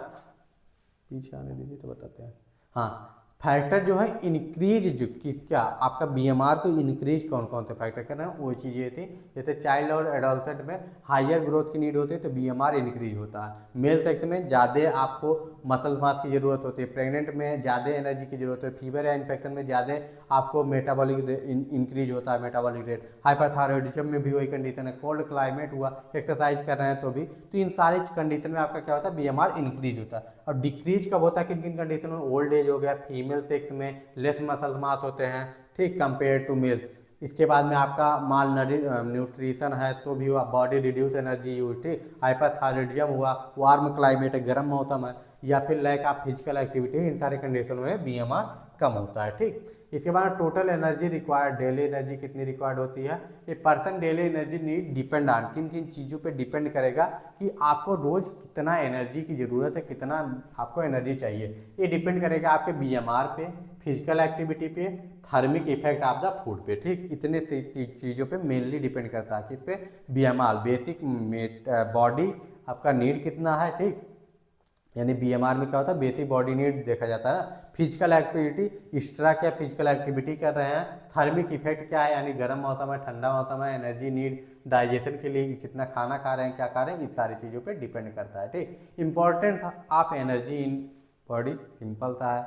पीछे आने दीजिए तो बताते हैं। हाँ, फैक्टर जो है इंक्रीज, जो कि क्या आपका बीएमआर को इंक्रीज कौन कौन से फैक्टर कर रहे हैं, वो चीज़ें थी। जैसे चाइल्ड और एडोलसेंट में हायर ग्रोथ की नीड होती है तो बीएमआर इंक्रीज होता है। मेल सेक्स में ज़्यादा आपको मसल मास की जरूरत होती है, प्रेग्नेंट में ज़्यादा एनर्जी की जरूरत है, फीवर या इन्फेक्शन में ज़्यादा आपको मेटाबॉलिक इंक्रीज होता है, मेटाबॉलिक रेट। हाइपरथायरॉयडिज्म में भी वही कंडीशन है, कोल्ड क्लाइमेट हुआ, एक्सरसाइज कर रहे हैं तो भी, तो इन सारी कंडीशन में आपका क्या होता है, बीएमआर इंक्रीज होता है। और डिक्रीज कब होता है, किन किन कंडीशन में, ओल्ड एज हो गया, फीमेल सेक्स में लेस मसल मास होते हैं, ठीक, कंपेयर टू मेल, इसके बाद में आपका माल न्यूट्रिशन है तो भी हुआ, बॉडी रिड्यूस एनर्जी यूज, ठीक, हाइपरथायरॉयडिज्म हुआ, वार्म क्लाइमेट है, गर्म मौसम है, या फिर लैक ऑफ फिजिकल एक्टिविटी, इन सारे कंडीशनों में बीएमआर कम होता है, ठीक। इसके बाद total energy required, daily energy कितनी रिक्वायर्ड होती है, ये person daily energy need depend on, किन किन चीज़ों पे डिपेंड करेगा कि आपको रोज कितना एनर्जी की ज़रूरत है, कितना आपको एनर्जी चाहिए। ये डिपेंड करेगा आपके बीएमआर पे, फिजिकल एक्टिविटी पे, thermic effect of the food पे, ठीक। इतने चीज़ों पे मेनली डिपेंड करता है, किस पे, बीएमआर, बेसिक बॉडी आपका नीड कितना है, ठीक। यानी बीएमआर में क्या होता है, बेसिक बॉडी नीड देखा जाता है ना। फिजिकल एक्टिविटी, एक्स्ट्रा क्या फिजिकल एक्टिविटी कर रहे हैं, थर्मिक इफेक्ट क्या है, यानी गर्म मौसम है, ठंडा मौसम है, एनर्जी नीड, डाइजेशन के लिए कितना खाना खा रहे हैं, क्या खा रहे हैं, इस सारी चीज़ों पे डिपेंड करता है, ठीक। Important of energy in body, simple सा है,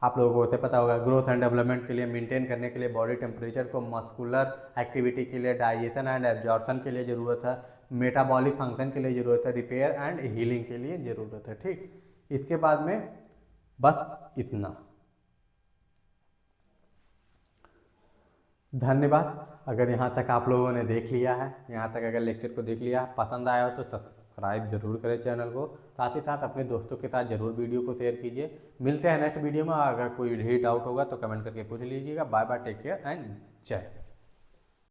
आप लोगों को उसे पता होगा। ग्रोथ एंड डेवलपमेंट के लिए, मेंटेन करने के लिए बॉडी टेम्परेचर को, मस्कुलर एक्टिविटी के लिए, डाइजेशन एंड एब्जॉर्प्शन के लिए ज़रूरत है, मेटाबॉलिक फंक्शन के लिए ज़रूरत है, रिपेयर एंड हीलिंग के लिए ज़रूरत है, ठीक। इसके बाद में बस इतना। धन्यवाद। अगर यहाँ तक आप लोगों ने देख लिया है, यहाँ तक अगर लेक्चर को देख लिया, पसंद आया हो तो सब्सक्राइब जरूर करें चैनल को, साथ ही साथ अपने दोस्तों के साथ जरूर वीडियो को शेयर कीजिए। मिलते हैं नेक्स्ट वीडियो में, अगर कोई भी डाउट होगा तो कमेंट करके पूछ लीजिएगा। Bye bye, take care and जय।